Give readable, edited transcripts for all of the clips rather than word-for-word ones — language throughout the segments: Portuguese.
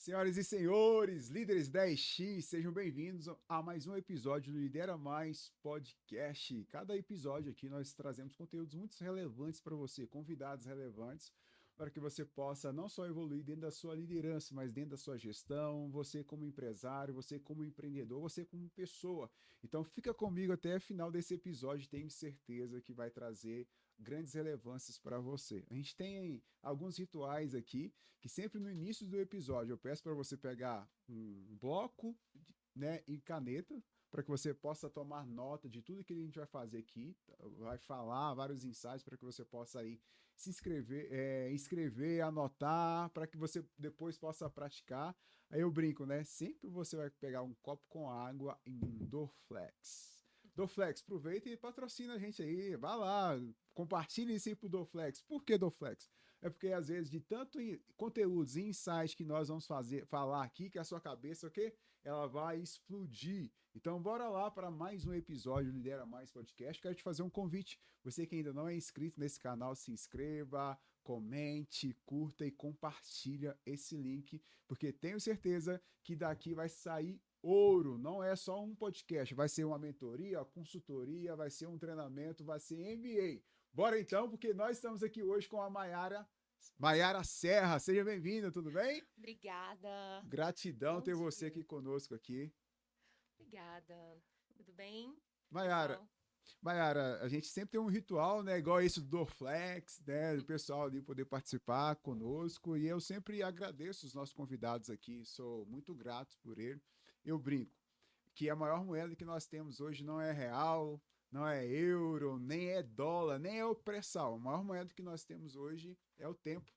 Senhoras e senhores, líderes 10X, sejam bem-vindos a mais um episódio do Lidera Mais Podcast. Cada episódio aqui nós trazemos conteúdos muito relevantes para você, convidados relevantes, para que você possa não só evoluir dentro da sua liderança, mas dentro da sua gestão, você como empresário, você como empreendedor, você como pessoa. Então fica comigo até o final desse episódio, tenho certeza que vai trazer grandes relevâncias para você. A gente tem alguns rituais aqui que sempre no início do episódio eu peço para você pegar um bloco, né, e caneta para que você possa tomar nota de tudo que a gente vai fazer aqui, vai falar vários insights para que você possa aí se inscrever, escrever, anotar, para que você depois possa praticar. Aí eu brinco, né? Sempre você vai pegar um copo com água em Dorflex. Dorflex, aproveita e patrocina a gente aí, vai lá, compartilhe isso aí pro Dorflex. Por que Dorflex? É porque às vezes de tanto conteúdos e insights que nós vamos falar aqui, que a sua cabeça, o quê? Ela vai explodir. Então bora lá para mais um episódio do Lidera Mais Podcast. Quero te fazer um convite. Você que ainda não é inscrito nesse canal, se inscreva, comente, curta e compartilha esse link, porque tenho certeza que daqui vai sair ouro. Não é só um podcast, vai ser uma mentoria, consultoria, vai ser um treinamento, vai ser MBA. Bora então, porque nós estamos aqui hoje com a Maiara Serra. Seja bem-vinda, tudo bem? Obrigada. Gratidão Bom ter você dia. aqui conosco aqui. Obrigada. Tudo bem, Maiara, pessoal? Maiara, a gente sempre tem um ritual, né? Igual esse do Dorflex, né? O pessoal ali poder participar conosco. E eu sempre agradeço os nossos convidados aqui, sou muito grato por ele. Eu brinco que a maior moeda que nós temos hoje não é real, não é euro, nem é dólar, nem é o pré-sal. A maior moeda que nós temos hoje é o tempo.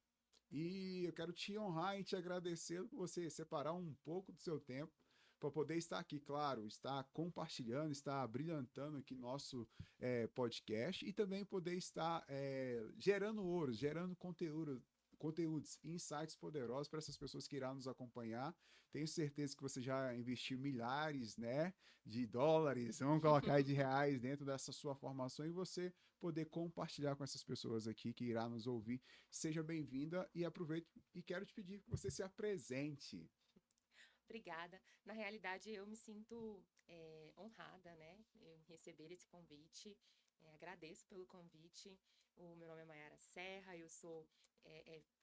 E eu quero te honrar e te agradecer por você separar um pouco do seu tempo para poder estar aqui, claro, estar compartilhando, estar brilhantando aqui nosso podcast e também poder estar gerando ouro, gerando conteúdos, insights poderosos para essas pessoas que irão nos acompanhar. Tenho certeza que você já investiu milhares, né, de dólares, vamos colocar aí de reais dentro dessa sua formação e você poder compartilhar com essas pessoas aqui que irá nos ouvir. Seja bem-vinda e aproveito e quero te pedir que você se apresente. Obrigada. Na realidade, eu me sinto honrada, né, em receber esse convite. Agradeço pelo convite. O meu nome é Maiara Serra, eu sou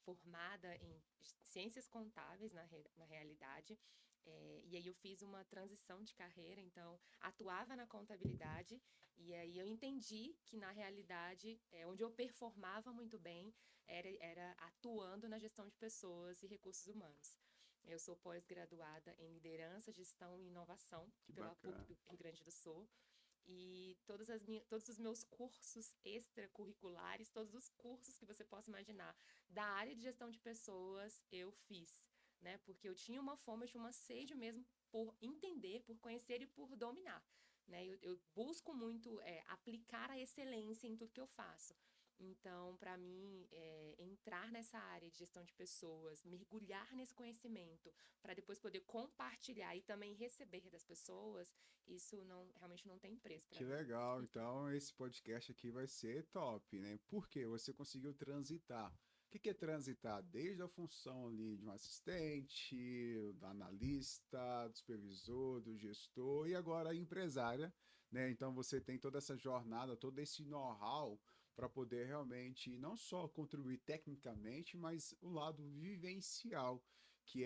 formada em ciências contábeis na realidade. E aí eu fiz uma transição de carreira, então atuava na contabilidade e aí eu entendi que na realidade onde eu performava muito bem era atuando na gestão de pessoas e recursos humanos. Eu sou pós-graduada em liderança, gestão e inovação Que pela PUC bacana. do Rio Grande do Sul. E todos os meus cursos extracurriculares, todos os cursos que você possa imaginar da área de gestão de pessoas, eu fiz, né? Porque eu tinha uma fome, eu tinha uma sede mesmo por entender, por conhecer e por dominar, né? Eu busco muito aplicar a excelência em tudo que eu faço. Então, para mim, entrar nessa área de gestão de pessoas, mergulhar nesse conhecimento, para depois poder compartilhar e também receber das pessoas, isso não realmente não tem preço para Que mim. legal. Então, esse podcast aqui vai ser top, né? Porque você conseguiu transitar. O que é transitar? Desde a função ali de um assistente, do analista, do supervisor, do gestor e agora a empresária, né? Então, você tem toda essa jornada, todo esse know-how para poder realmente não só contribuir tecnicamente, mas o lado vivencial, que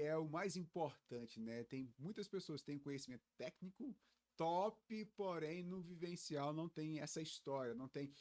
é o mais importante, né? Tem muitas pessoas que têm conhecimento técnico top, porém no vivencial não tem essa história, não tem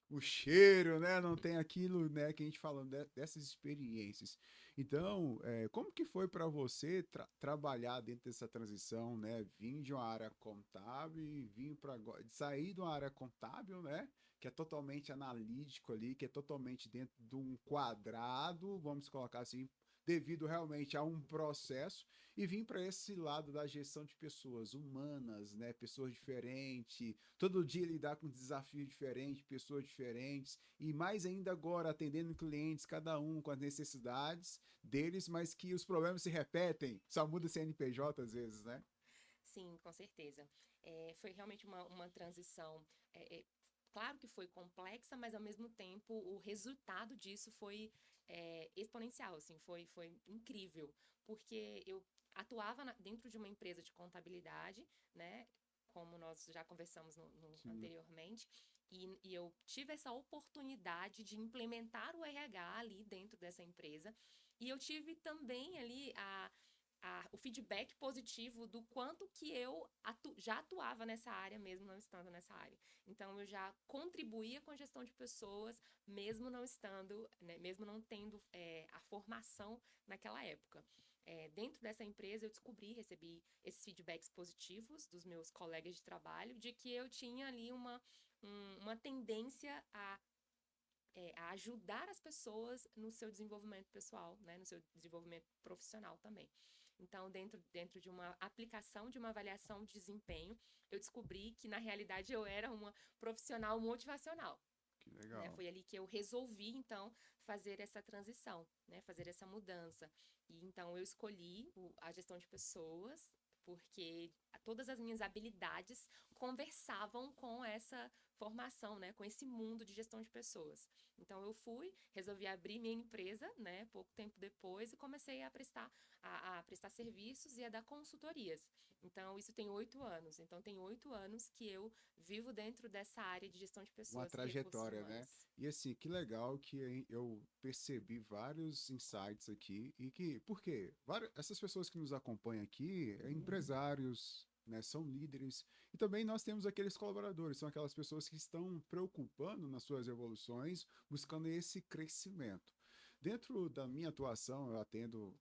o cheiro, né? Não tem aquilo, né, que a gente falando dessas experiências. Então, como que foi para você trabalhar dentro dessa transição, né? Vim de uma área contábil e vim para sair de uma área contábil, né? Que é totalmente analítico ali, que é totalmente dentro de um quadrado, vamos colocar assim, devido realmente a um processo e vim para esse lado da gestão de pessoas humanas, né? Pessoas diferentes, todo dia lidar com desafios diferentes, pessoas diferentes, e mais ainda agora atendendo clientes, cada um com as necessidades deles, mas que os problemas se repetem, só muda CNPJ às vezes, né? Sim, com certeza. Foi realmente uma transição. claro que foi complexa, mas ao mesmo tempo o resultado disso foi exponencial, assim, foi incrível, porque eu atuava dentro de uma empresa de contabilidade, né? Como nós já conversamos Sim. anteriormente, e eu tive essa oportunidade de implementar o RH ali dentro dessa empresa, e eu tive também ali o feedback positivo do quanto que eu já atuava nessa área, mesmo não estando nessa área. Então, eu já contribuía com a gestão de pessoas, mesmo não estando, né, mesmo não tendo a formação naquela época. Dentro dessa empresa, eu recebi esses feedbacks positivos dos meus colegas de trabalho, de que eu tinha ali uma tendência a ajudar as pessoas no seu desenvolvimento pessoal, né, no seu desenvolvimento profissional também. Então, dentro de uma aplicação de uma avaliação de desempenho, eu descobri que, na realidade, eu era uma profissional motivacional. Que Né? legal. Foi ali que eu resolvi, então, fazer essa transição, né? Fazer essa mudança. E, então, eu escolhi a gestão de pessoas, porque todas as minhas habilidades conversavam com essa formação, né? Com esse mundo de gestão de pessoas. Então, eu resolvi abrir minha empresa, né? Pouco tempo depois, e comecei a prestar serviços e a dar consultorias. Então, isso tem 8 anos. Então, tem 8 anos que eu vivo dentro dessa área de gestão de Uma pessoas e recursos trajetória, né? humanos. E assim, que legal que eu percebi vários insights aqui e que, por quê? Essas pessoas que nos acompanham aqui, empresários, né, são líderes, e também nós temos aqueles colaboradores, são aquelas pessoas que estão preocupando nas suas evoluções, buscando esse crescimento. Dentro da minha atuação, eu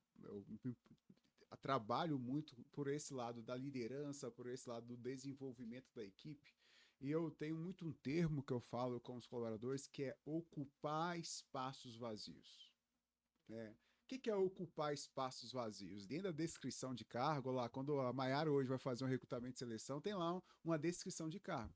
trabalho muito por esse lado da liderança, por esse lado do desenvolvimento da equipe. E eu tenho muito um termo que eu falo com os colaboradores que é ocupar espaços vazios. Né? O que é ocupar espaços vazios? Dentro da descrição de cargo, lá, quando a Maiara hoje vai fazer um recrutamento de seleção, tem lá uma descrição de cargo.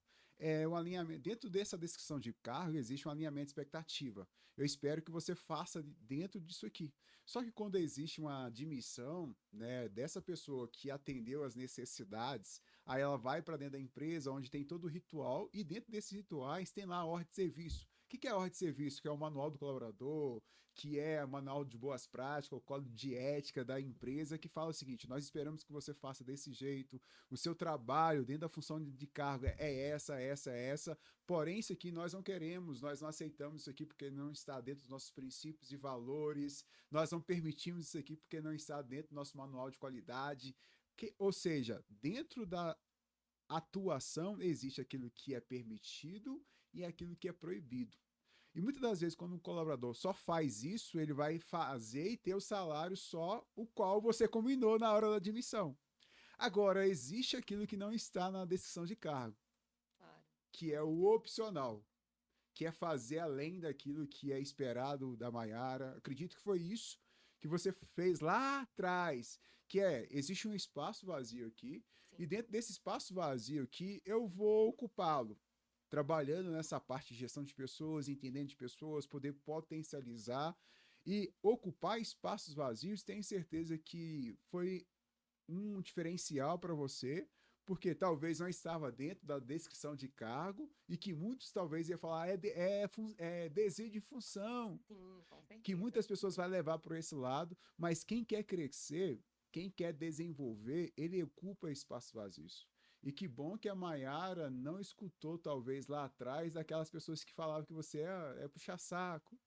Um alinhamento. Dentro dessa descrição de cargo, existe um alinhamento de expectativa. Eu espero que você faça dentro disso aqui. Só que quando existe uma admissão, né, dessa pessoa que atendeu as necessidades, aí ela vai para dentro da empresa, onde tem todo o ritual, e dentro desses rituais tem lá a ordem de serviço. O que é a ordem de serviço? Que é o manual do colaborador, que é o manual de boas práticas, o código de ética da empresa, que fala o seguinte: nós esperamos que você faça desse jeito, o seu trabalho dentro da função de cargo é essa, porém isso aqui nós não queremos, nós não aceitamos isso aqui porque não está dentro dos nossos princípios e valores, nós não permitimos isso aqui porque não está dentro do nosso manual de qualidade, ou seja, dentro da atuação existe aquilo que é permitido e aquilo que é proibido. E muitas das vezes, quando um colaborador só faz isso, ele vai fazer e ter o salário só o qual você combinou na hora da admissão. Agora, existe aquilo que não está na descrição de cargo, Claro, que com é o certeza. opcional, que é fazer além daquilo que é esperado da Maiara. Acredito que foi isso que você fez lá atrás, que existe um espaço vazio aqui, e Sim, dentro desse espaço vazio aqui, eu vou ocupá-lo trabalhando nessa parte de gestão de pessoas, entendendo de pessoas, poder potencializar e ocupar espaços vazios, tenho certeza que foi um diferencial para você, porque talvez não estava dentro da descrição de cargo e que muitos talvez iam falar é desejo de função, sim, com que certeza. muitas pessoas vão levar por esse lado, mas quem quer crescer, quem quer desenvolver, ele ocupa espaços vazios. E que bom que a Maiara não escutou, talvez, lá atrás, daquelas pessoas que falavam que você é puxa-saco.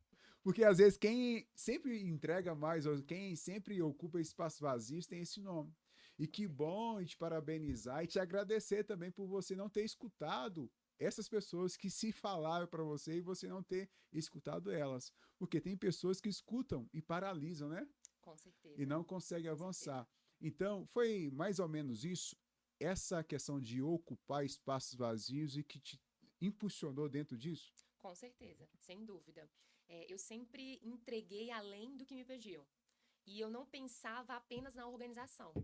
Porque às vezes quem sempre entrega mais, ou quem sempre ocupa espaços vazios, tem esse nome. E Com que certeza. bom te parabenizar e te agradecer também por você não ter escutado essas pessoas que se falaram para você e você não ter escutado elas. Porque tem pessoas que escutam e paralisam, né? Com E certeza. não conseguem Com certeza. avançar. Então, foi mais ou menos isso, essa questão de ocupar espaços vazios e que te impulsionou dentro disso? Com certeza, sem dúvida. Eu sempre entreguei além do que me pediam. E eu não pensava apenas na organização.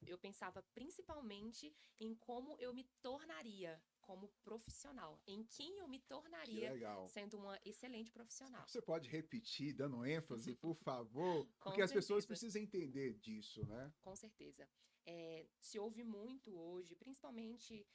Eu pensava principalmente em como eu me tornaria como profissional, em quem eu me Que tornaria legal. sendo uma excelente profissional. Você pode repetir, dando ênfase, por favor? Porque Com as pessoas certeza. precisam entender disso, né? Com certeza. Se ouve muito hoje, principalmente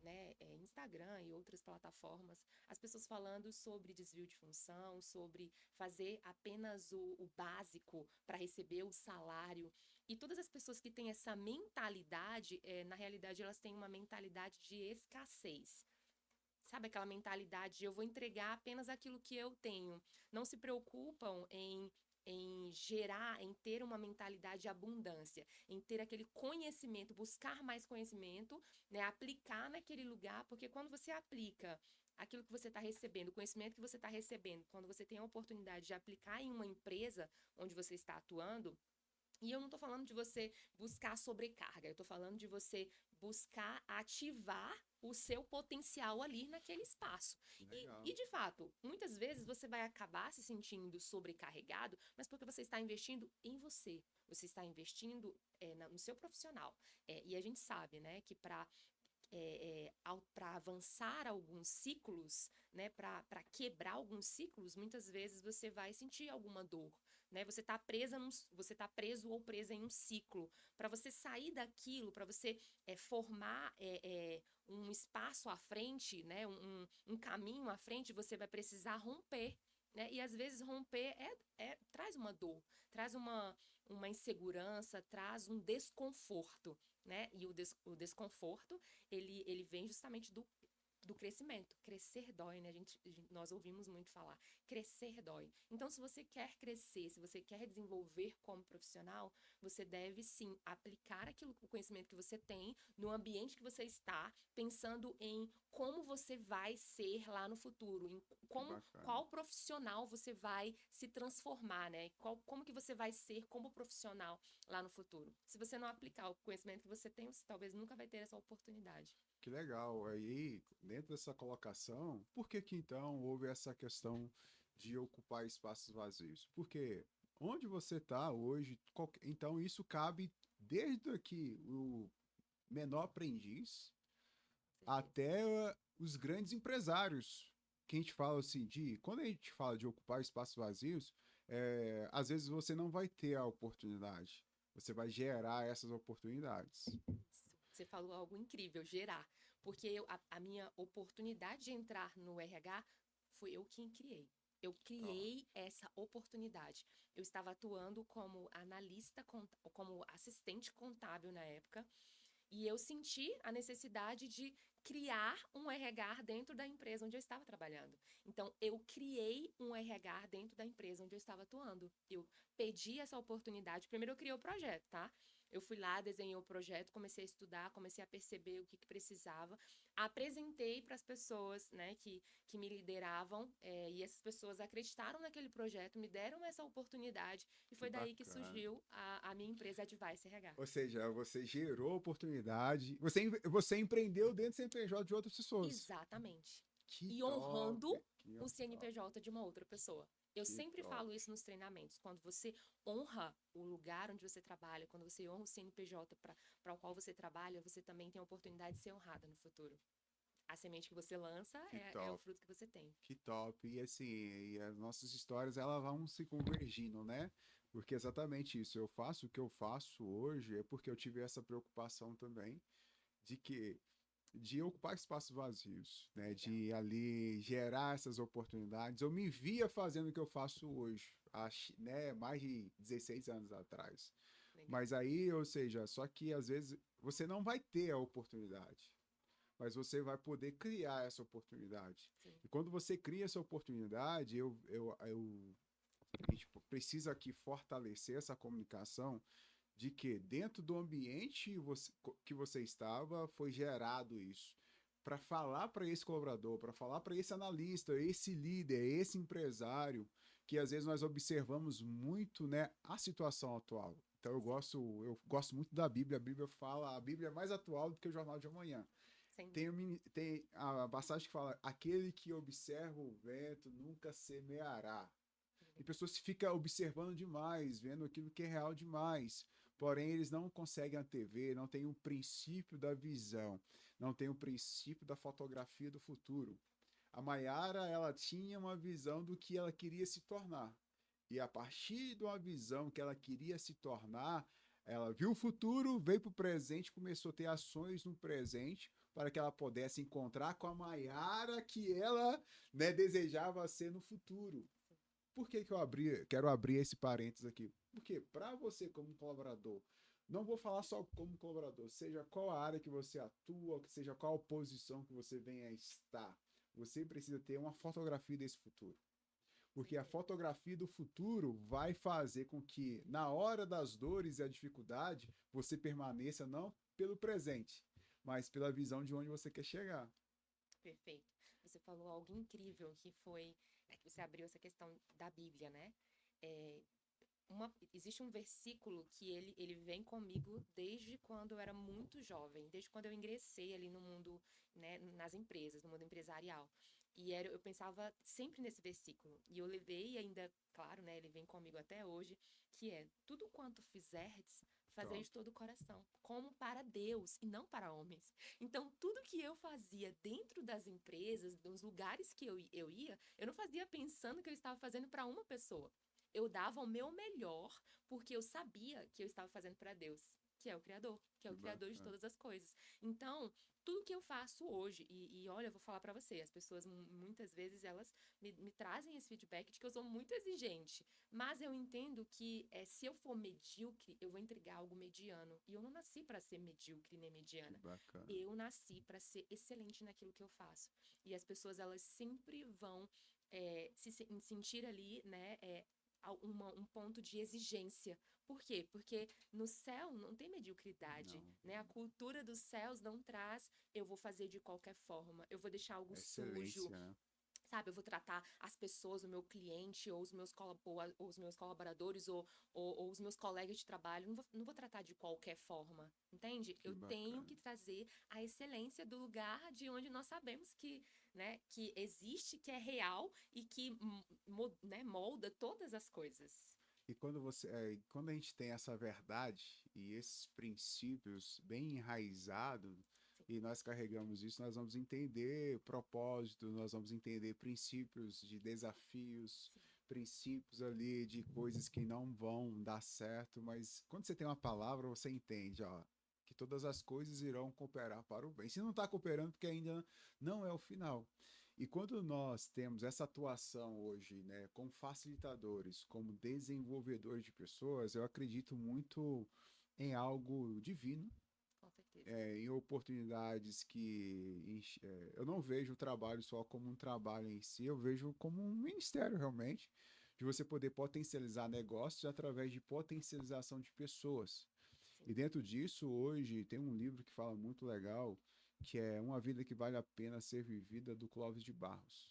né, Instagram e outras plataformas, as pessoas falando sobre desvio de função, sobre fazer apenas o básico para receber o salário. E todas as pessoas que têm essa mentalidade, na realidade, elas têm uma mentalidade de escassez. Sabe aquela mentalidade de eu vou entregar apenas aquilo que eu tenho. Não se preocupam em gerar, em ter uma mentalidade de abundância, em ter aquele conhecimento, buscar mais conhecimento, né, aplicar naquele lugar, porque quando você aplica aquilo que você está recebendo, o conhecimento que você está recebendo, quando você tem a oportunidade de aplicar em uma empresa onde você está atuando, e eu não estou falando de você buscar sobrecarga, eu estou falando de você buscar ativar o seu potencial ali naquele espaço. Legal. De fato, muitas vezes você vai acabar se sentindo sobrecarregado, mas porque você está investindo em você, você está investindo no seu profissional. E a gente sabe, né, que para avançar alguns ciclos, né, para quebrar alguns ciclos, muitas vezes você vai sentir alguma dor, né? Você tá preso ou presa em um ciclo. Para você sair daquilo, para você formar um espaço à frente, né, um caminho à frente, você vai precisar romper. Né? E às vezes romper traz uma dor, traz uma insegurança, traz um desconforto. Né? E o desconforto ele vem justamente do crescimento. Crescer dói, né? Nós ouvimos muito falar. Crescer dói. Então, se você quer crescer, se você quer desenvolver como profissional, você deve sim aplicar o conhecimento que você tem no ambiente que você está, pensando em como você vai ser lá no futuro, em Que bacana. qual profissional você vai se transformar, né? Como que você vai ser como profissional lá no futuro. Se você não aplicar o conhecimento que você tem, você talvez nunca vai ter essa oportunidade. Que legal. Aí, dentro dessa colocação, por que que então houve essa questão de ocupar espaços vazios? Porque onde você está hoje, então isso cabe desde aqui o menor aprendiz Com certeza. até os grandes empresários. Que a gente fala assim quando a gente fala de ocupar espaços vazios, às vezes você não vai ter a oportunidade. Você vai gerar essas oportunidades. Isso. Você falou algo incrível, gerar. Porque a minha oportunidade de entrar no RH foi eu quem criei. Eu Top. criei essa oportunidade. Eu estava atuando como analista, como assistente contábil na época, e eu senti a necessidade de criar um RH dentro da empresa onde eu estava trabalhando. Então, eu criei um RH dentro da empresa onde eu estava atuando. Eu pedi essa oportunidade. Primeiro, eu criei o projeto, tá? Eu fui lá, desenhei o projeto, comecei a estudar, comecei a perceber o que precisava, apresentei para as pessoas, né, que me lideravam, e essas pessoas acreditaram naquele projeto, me deram essa oportunidade, e Que foi daí que bacana. surgiu a minha empresa Advice RH. Ou seja, você gerou oportunidade, você empreendeu dentro do CNPJ de outras pessoas. Exatamente. Que E top, honrando que o top, CNPJ de uma outra pessoa. Eu que sempre top. falo isso nos treinamentos. Quando você honra o lugar onde você trabalha, quando você honra o CNPJ para o qual você trabalha, você também tem a oportunidade de ser honrada no futuro. A semente que você lança Que é o top, fruto que você tem. que top. E assim, e as nossas histórias elas vão se convergindo, né? Porque é exatamente isso. Eu faço o que eu faço hoje é porque eu tive essa preocupação também de que de ocupar espaços vazios, né? Legal, De ali gerar essas oportunidades. Eu me via fazendo o que eu faço hoje, né? Mais de 16 anos atrás. legal. Mas aí, ou seja, só que às vezes você não vai ter a oportunidade, mas você vai poder criar essa oportunidade. Sim, E quando você cria essa oportunidade, a gente precisa aqui fortalecer essa comunicação de que dentro do ambiente que você estava foi gerado isso. Para falar para esse colaborador, para falar para esse analista, esse líder, esse empresário, que às vezes nós observamos muito, né, a situação atual. Então sim, eu gosto muito da Bíblia. A Bíblia fala, a Bíblia é mais atual do que o Jornal de Amanhã. sem Tem, dúvida. tem a passagem que fala: aquele que observa o vento nunca semeará. Tem pessoas que ficam observando demais, vendo aquilo que é real demais. Porém, eles não conseguem antever, não têm o princípio da visão, não têm o princípio da fotografia do futuro. A Maiara, ela tinha uma visão do que ela queria se tornar. E a partir de uma visão que ela queria se tornar, Ela viu o futuro, veio para o presente, começou a ter ações no presente para que ela pudesse encontrar com a Maiara que ela, né, desejava ser no futuro. Por que quero abrir esse parênteses aqui? Porque para você como colaborador, não vou falar só como colaborador, seja qual a área que você atua, seja qual posição que você venha a estar, você precisa ter uma fotografia desse futuro. Porque a fotografia do futuro vai fazer com que, na hora das dores e a dificuldade, você permaneça não pelo presente, mas pela visão de onde você quer chegar. Perfeito. Você falou algo incrível que foi, que você abriu essa questão da Bíblia, né? É, existe um versículo que ele vem comigo desde quando eu era muito jovem, desde quando eu ingressei ali no mundo, né, nas empresas, no mundo empresarial. Eu pensava sempre nesse versículo. E eu levei ainda, claro, né, ele vem comigo até hoje, que é: tudo quanto fizerdes, fazei de Pronto. todo o coração, como para Deus e não para homens. Então, tudo que eu fazia dentro das empresas, dos lugares que eu ia, eu não fazia pensando que eu estava fazendo para uma pessoa. Eu dava o meu melhor porque eu sabia que eu estava fazendo para Deus, que é o Criador, que é Que o Criador de bacana. todas as coisas. Então, tudo que eu faço hoje, e olha, eu vou falar para você, as pessoas muitas vezes elas me trazem esse feedback de que eu sou muito exigente, mas eu entendo que se eu for medíocre, eu vou entregar algo mediano. E eu não nasci para ser medíocre nem Que mediana. bacana. Eu nasci para ser excelente naquilo que eu faço. E as pessoas, elas sempre vão se sentir ali, né, um ponto de exigência. Por quê? Porque no céu não tem mediocridade, Não. né? A cultura dos céus não traz: eu vou fazer de qualquer forma, eu vou deixar algo sujo, Excelência, né? sabe? Eu vou tratar as pessoas, o meu cliente, ou ou os meus colaboradores, ou os meus colegas de trabalho, não vou tratar de qualquer forma, entende? Que Eu tenho bacana. que trazer a excelência do lugar de onde nós sabemos que, né, que existe, que é real e que, né, molda todas as coisas. E quando a gente tem essa verdade e esses princípios bem enraizados, Sim, e nós carregamos isso, nós vamos entender propósito, nós vamos entender princípios de desafios, sim. princípios ali de coisas que não vão dar certo, mas quando você tem uma palavra, você entende, ó, que todas as coisas irão cooperar para o bem. Se não está cooperando, porque ainda não é o final. E quando nós temos essa atuação hoje, né, como facilitadores, como desenvolvedores de pessoas, eu acredito muito em algo divino, Com certeza. em oportunidades eu não vejo o trabalho só como um trabalho em si, eu vejo como um ministério realmente, de você poder potencializar negócios através de potencialização de pessoas. Sim, E dentro disso, hoje, tem um livro que fala muito legal, que é Uma Vida que Vale a Pena Ser Vivida, do Clóvis de Barros.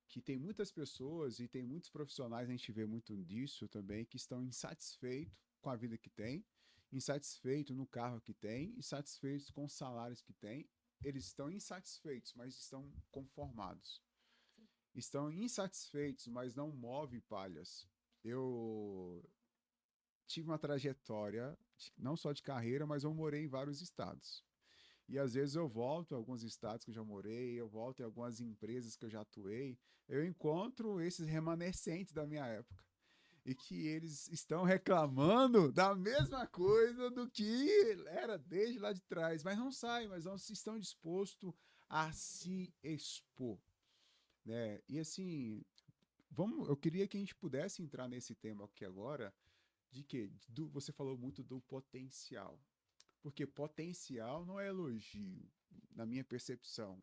Que tem muitas pessoas e tem muitos profissionais, a gente vê muito disso também, que estão insatisfeitos com a vida que tem, insatisfeitos no carro que tem, insatisfeitos com os salários que tem. Eles estão insatisfeitos, mas estão conformados. sim. Estão insatisfeitos, mas não move palhas. Eu tive uma trajetória, não só de carreira, mas eu morei em vários estados. E às vezes eu volto a alguns estados que eu já morei, eu volto em algumas empresas que eu já atuei, eu encontro esses remanescentes da minha época. E que eles estão reclamando da mesma coisa do que era desde lá de trás, mas não saem, mas não se estão dispostos a se expor, né? E assim, eu queria que a gente pudesse entrar nesse tema aqui agora, de que você falou muito do potencial. Porque potencial não é elogio, na minha percepção.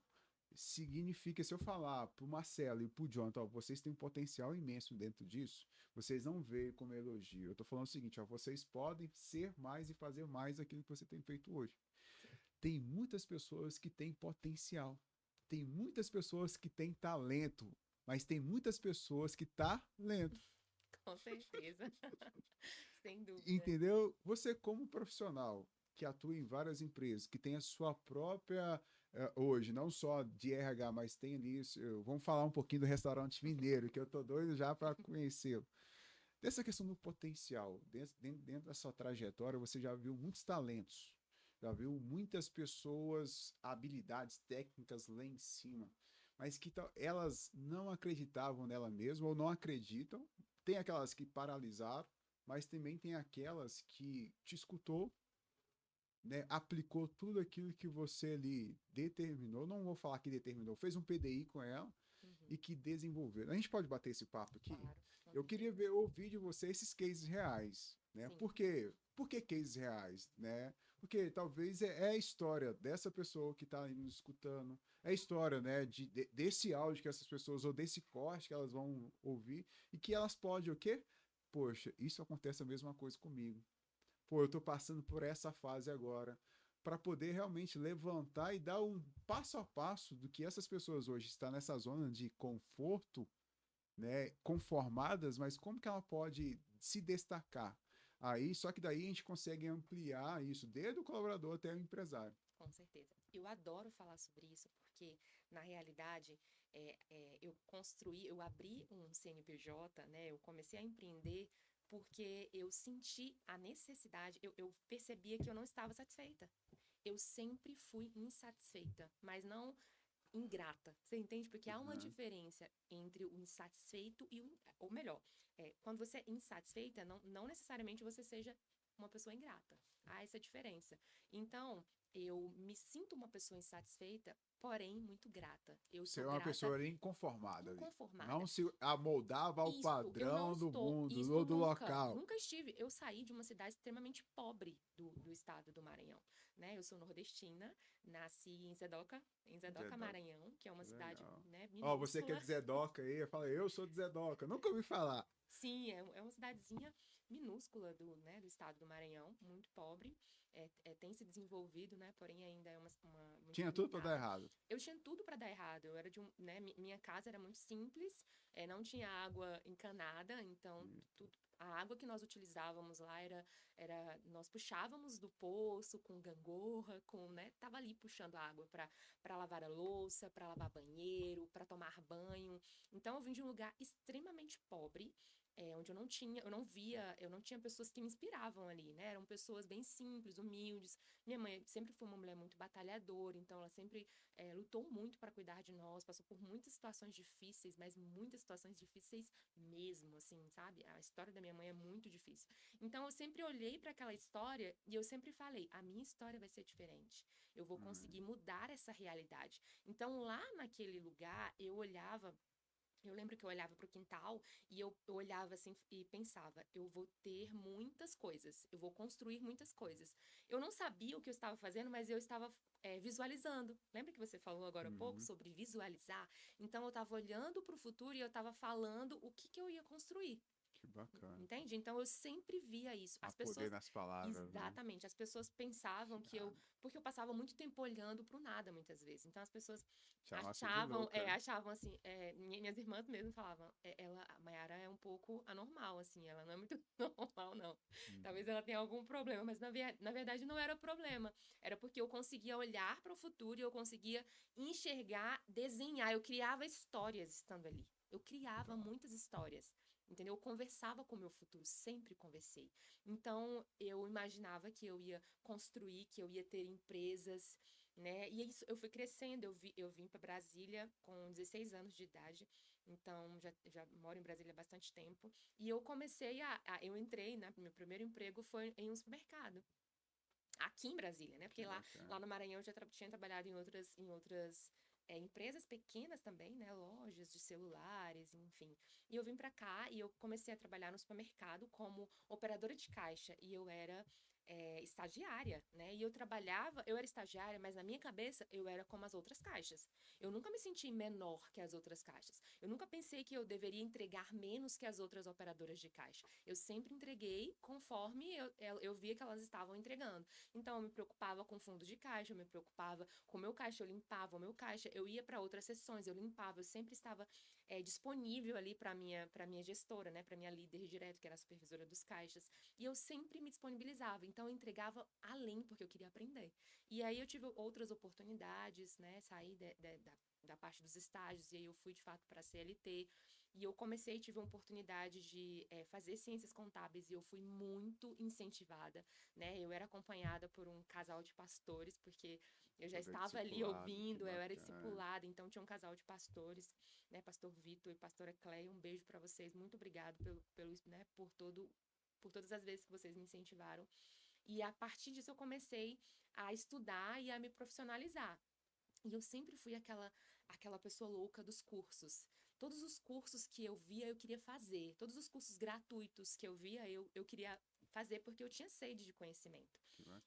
Significa, se eu falar para o Marcelo e para o Jonathan, ó, vocês têm um potencial imenso dentro disso, vocês não veem como elogio. Eu estou falando o seguinte, ó, vocês podem ser mais e fazer mais daquilo que você tem feito hoje. Tem muitas pessoas que têm potencial, tem muitas pessoas que têm talento, mas tem muitas pessoas que tá lento. Com certeza. Sem dúvida. Entendeu? Você, como profissional que atua em várias empresas, que tem a sua própria, hoje, não só de RH, mas tem ali, vamos falar um pouquinho do restaurante mineiro, que eu tô doido já para conhecê-lo. Dessa questão do potencial, dentro da sua trajetória, você já viu muitos talentos, já viu muitas pessoas, habilidades técnicas lá em cima, mas que elas não acreditavam nela mesma ou não acreditam. Tem aquelas que paralisaram, mas também tem aquelas que te escutou, né, aplicou tudo aquilo que você ali determinou, não vou falar que determinou, fez um PDI com ela Uhum. e que desenvolveram. A gente pode bater esse papo aqui? Claro, com Eu queria certeza. ver, ouvir de você esses cases reais, né? Sim. Por quê? Por que cases reais, né? Porque talvez é a história dessa pessoa que está nos escutando, é a história, né, desse áudio que essas pessoas, ou desse corte que elas vão ouvir, e que elas podem o quê? Poxa, isso acontece a mesma coisa comigo. Pô, eu tô passando por essa fase agora, para poder realmente levantar e dar um passo a passo do que essas pessoas hoje estão nessa zona de conforto, né, conformadas, mas como que ela pode se destacar? Aí, só que daí a gente consegue ampliar isso, desde o colaborador até o empresário. Com certeza. Eu adoro falar sobre isso porque, na realidade, eu abri um CNPJ, né? Eu comecei a empreender porque eu senti a necessidade, eu percebia que eu não estava satisfeita. Eu sempre fui insatisfeita, mas não ingrata. Você entende? Porque há uma Uhum. diferença entre o insatisfeito e o. Ou melhor, quando você é insatisfeita, não necessariamente você seja uma pessoa ingrata. Há essa diferença. Então, eu me sinto uma pessoa insatisfeita, porém muito grata. Eu Você sou é uma grata, pessoa ali inconformada ali. Não inconformada. se amoldava ao Isso, eu não padrão do estou. mundo Isso ou do nunca, local. nunca estive. Eu saí de uma cidade extremamente pobre do estado do Maranhão, né? Eu sou nordestina, nasci em Zedoca, Zedoca, Maranhão, que é uma que cidade, legal. né, Ó, você que é minúscula. de Zedoca aí, eu falo, eu sou de Zedoca, nunca ouvi falar. Sim, é uma cidadezinha minúscula do estado do Maranhão, muito pobre, tem se desenvolvido, né, porém ainda é muito Tinha tudo para dar limitada. errado. Eu tinha tudo para dar errado, eu era né, minha casa era muito simples, não tinha água encanada, então a água que nós utilizávamos lá nós puxávamos do poço com gangorra, né, tava ali puxando água para lavar a louça, para lavar banheiro, para tomar banho. Então eu vim de um lugar extremamente pobre, onde eu não tinha pessoas que me inspiravam ali, né? Eram pessoas bem simples, humildes. Minha mãe sempre foi uma mulher muito batalhadora, então ela sempre lutou muito para cuidar de nós, passou por muitas situações difíceis, mas muitas situações difíceis mesmo, assim, sabe? A história da minha mãe é muito difícil. Então eu sempre olhei para aquela história e eu sempre falei: a minha história vai ser diferente. Eu vou conseguir mudar essa realidade. Então lá naquele lugar eu lembro que eu olhava para o quintal e eu olhava assim e pensava, eu vou ter muitas coisas, eu vou construir muitas coisas. Eu não sabia o que eu estava fazendo, mas eu estava visualizando. Lembra que você falou agora há pouco Uhum. sobre visualizar? Então eu estava olhando para o futuro e eu estava falando o que que eu ia construir. Que bacana. Entende? Então eu sempre via isso. Há As poder pessoas, nas palavras, né? exatamente, as pessoas pensavam Que que nada. porque eu passava muito tempo olhando para o nada muitas vezes. Então as pessoas Chamasse de louca, né? achavam assim, minhas irmãs mesmo falavam, a Mayara é um pouco anormal, assim, ela não é muito normal, não. Uhum. Talvez ela tenha algum problema, mas na verdade não era problema. Era porque eu conseguia olhar para o futuro e eu conseguia enxergar, desenhar. Eu criava histórias estando ali. Eu criava Top. muitas histórias. Entendeu? Eu conversava com o meu futuro, sempre conversei. Então, eu imaginava que eu ia construir, que eu ia ter empresas, né? E isso, eu fui crescendo, eu vim para Brasília com 16 anos de idade, então já moro em Brasília há bastante tempo. E eu comecei eu entrei, né? Meu primeiro emprego foi em um supermercado. Aqui em Brasília, né? Que Porque lá bacana. no Maranhão eu já tinha trabalhado em outras empresas pequenas também, né? Lojas de celulares, enfim. E eu vim pra cá e eu comecei a trabalhar no supermercado como operadora de caixa. E eu era estagiária, né? E eu era estagiária, mas na minha cabeça eu era como as outras caixas. Eu nunca me senti menor que as outras caixas. Eu nunca pensei que eu deveria entregar menos que as outras operadoras de caixa. Eu sempre entreguei conforme eu via que elas estavam entregando. Então, eu me preocupava com o fundo de caixa, eu me preocupava com o meu caixa, eu limpava o meu caixa, eu ia para outras sessões, eu limpava, eu sempre estava disponível ali para minha gestora, né, para minha líder direto, que era a supervisora dos caixas, e eu sempre me disponibilizava, então eu entregava além, porque eu queria aprender. E aí eu tive outras oportunidades, né, saí da parte dos estágios, e aí eu fui de fato para a CLT, e eu comecei, tive a oportunidade de fazer ciências contábeis, e eu fui muito incentivada, né? Eu era acompanhada por um casal de pastores, porque eu já Poder estava ali discipulado, que ouvindo, eu era bacana. discipulada, então tinha um casal de pastores, né? Pastor Vitor e pastora Cleia, um beijo para vocês, muito obrigado né, por todo por todas as vezes que vocês me incentivaram. E a partir disso eu comecei a estudar e a me profissionalizar. E eu sempre fui aquela pessoa louca dos cursos. Todos os cursos que eu via, eu queria fazer. Todos os cursos gratuitos que eu via, eu queria fazer porque eu tinha sede de conhecimento.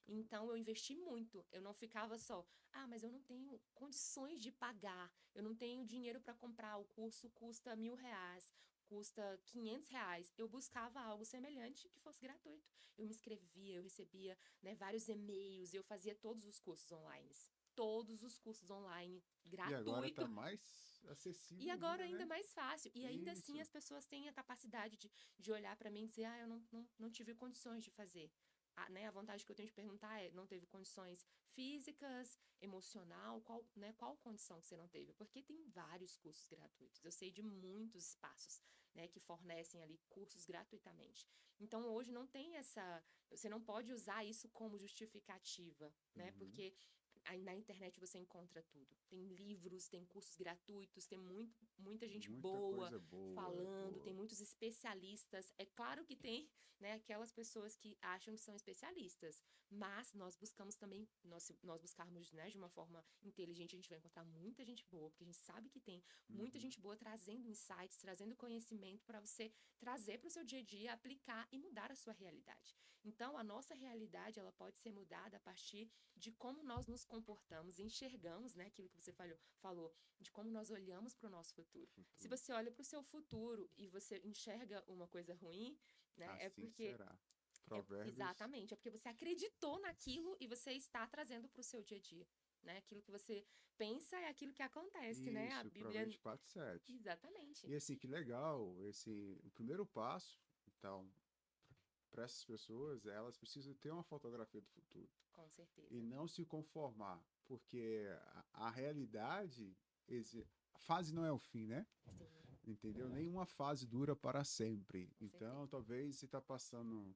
Então, eu investi muito. Eu não ficava só, mas eu não tenho condições de pagar. Eu não tenho dinheiro para comprar. O curso custa R$ 1.000, custa R$ 500. Eu buscava algo semelhante que fosse gratuito. Eu me inscrevia, eu recebia, né, vários e-mails, eu fazia todos os cursos online. Todos os cursos online, E agora gratuito. tá mais E acessível agora ainda, ainda né? mais fácil. E ainda assim Isso. as pessoas têm a capacidade de olhar para mim e dizer, eu não tive condições de fazer. Né, a vontade que eu tenho de perguntar é, não teve condições físicas, emocional, qual condição que você não teve? Porque tem vários cursos gratuitos. Eu sei de muitos espaços, né, que fornecem ali cursos gratuitamente. Então hoje não tem você não pode usar isso como justificativa, né? Uhum. Porque aí na internet você encontra tudo. Tem livros, tem cursos gratuitos, tem muita gente Muita boa coisa boa, falando, tem boa. muitos especialistas. É claro que tem, né, aquelas pessoas que acham que são especialistas, mas nós buscamos também, se nós buscarmos, né, de uma forma inteligente, a gente vai encontrar muita gente boa, porque a gente sabe que tem muita Uhum. gente boa trazendo insights, trazendo conhecimento para você trazer para o seu dia a dia, aplicar e mudar a sua realidade. Então, a nossa realidade, ela pode ser mudada a partir de como nós nos comportamos, enxergamos, né, aquilo que você falou, de como nós olhamos para o nosso futuro. Se Futuro. você olha para o seu futuro e você enxerga uma coisa ruim, né, é Assim porque será. Provérbios. exatamente, é porque você acreditou naquilo e você está trazendo para o seu dia a dia, né? Aquilo que você pensa é aquilo que acontece, né? A Isso, Bíblia, Provérbios 4:7. exatamente, E assim, que legal, o primeiro passo, então, para essas pessoas, elas precisam ter uma fotografia do futuro com e certeza. não se conformar, porque a realidade, a fase não é o fim, né? Sim, Entendeu? Nenhuma fase dura para sempre. com Então, certeza. talvez você está passando.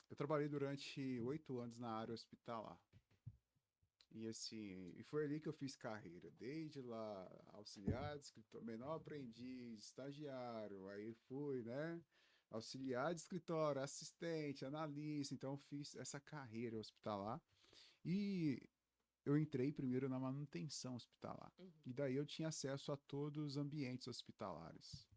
Eu trabalhei durante 8 anos na área hospitalar. E assim, e foi ali que eu fiz carreira, desde lá auxiliar de escritor, menor aprendiz, estagiário, aí fui, né? Auxiliar de escritório, assistente, analista, então eu fiz essa carreira hospitalar e eu entrei primeiro na manutenção hospitalar. Uhum, E daí eu tinha acesso a todos os ambientes hospitalares,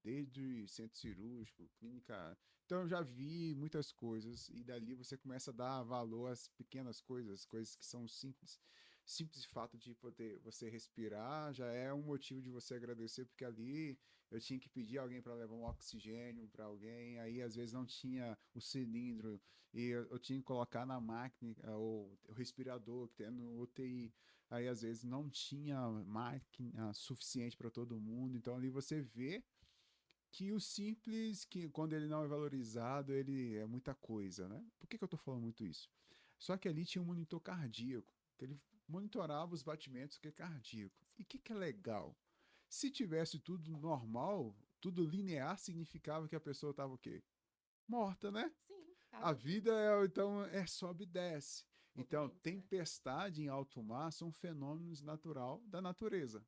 desde centro cirúrgico, clínica. Então eu já vi muitas coisas e dali você começa a dar valor às pequenas coisas, coisas que são simples. Simples fato de poder você respirar já é um motivo de você agradecer, porque ali eu tinha que pedir alguém para levar um oxigênio para alguém, aí às vezes não tinha o cilindro e eu tinha que colocar na máquina ou o respirador que tem no UTI. Aí às vezes não tinha máquina suficiente para todo mundo, então ali você vê que o simples, que quando ele não é valorizado, ele é muita coisa, né? Por que eu tô falando muito isso? Só que ali tinha um monitor cardíaco, que ele monitorava os batimentos cardíaco. E o que é legal? Se tivesse tudo normal, tudo linear, significava que a pessoa estava o quê? Morta, né? sim, A tava vida então é sobe e desce. Então, movimento, né? tempestade em alto mar são fenômenos natural da natureza.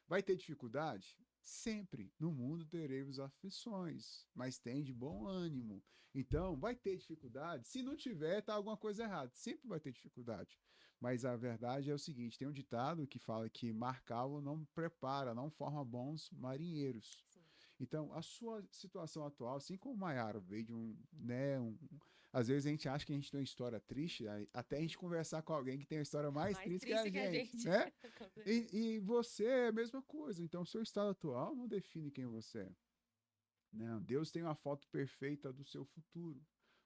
Vai ter dificuldade? Sempre. No mundo teremos aflições, mas tem de bom ânimo. Então, vai ter dificuldade? Se não tiver, tá alguma coisa errada. Sempre vai ter dificuldade. Mas a verdade é o seguinte: tem um ditado que fala que mar calmo não prepara, não forma bons marinheiros. Sim. Então, a sua situação atual, assim como o Maiara veio de às vezes a gente acha que a gente tem uma história triste, até a gente conversar com alguém que tem uma história mais Mais triste que a triste que a gente, gente, né? com certeza. E você é a mesma coisa. Então, o seu estado atual não define quem você é. Não, Deus tem uma foto perfeita do seu futuro.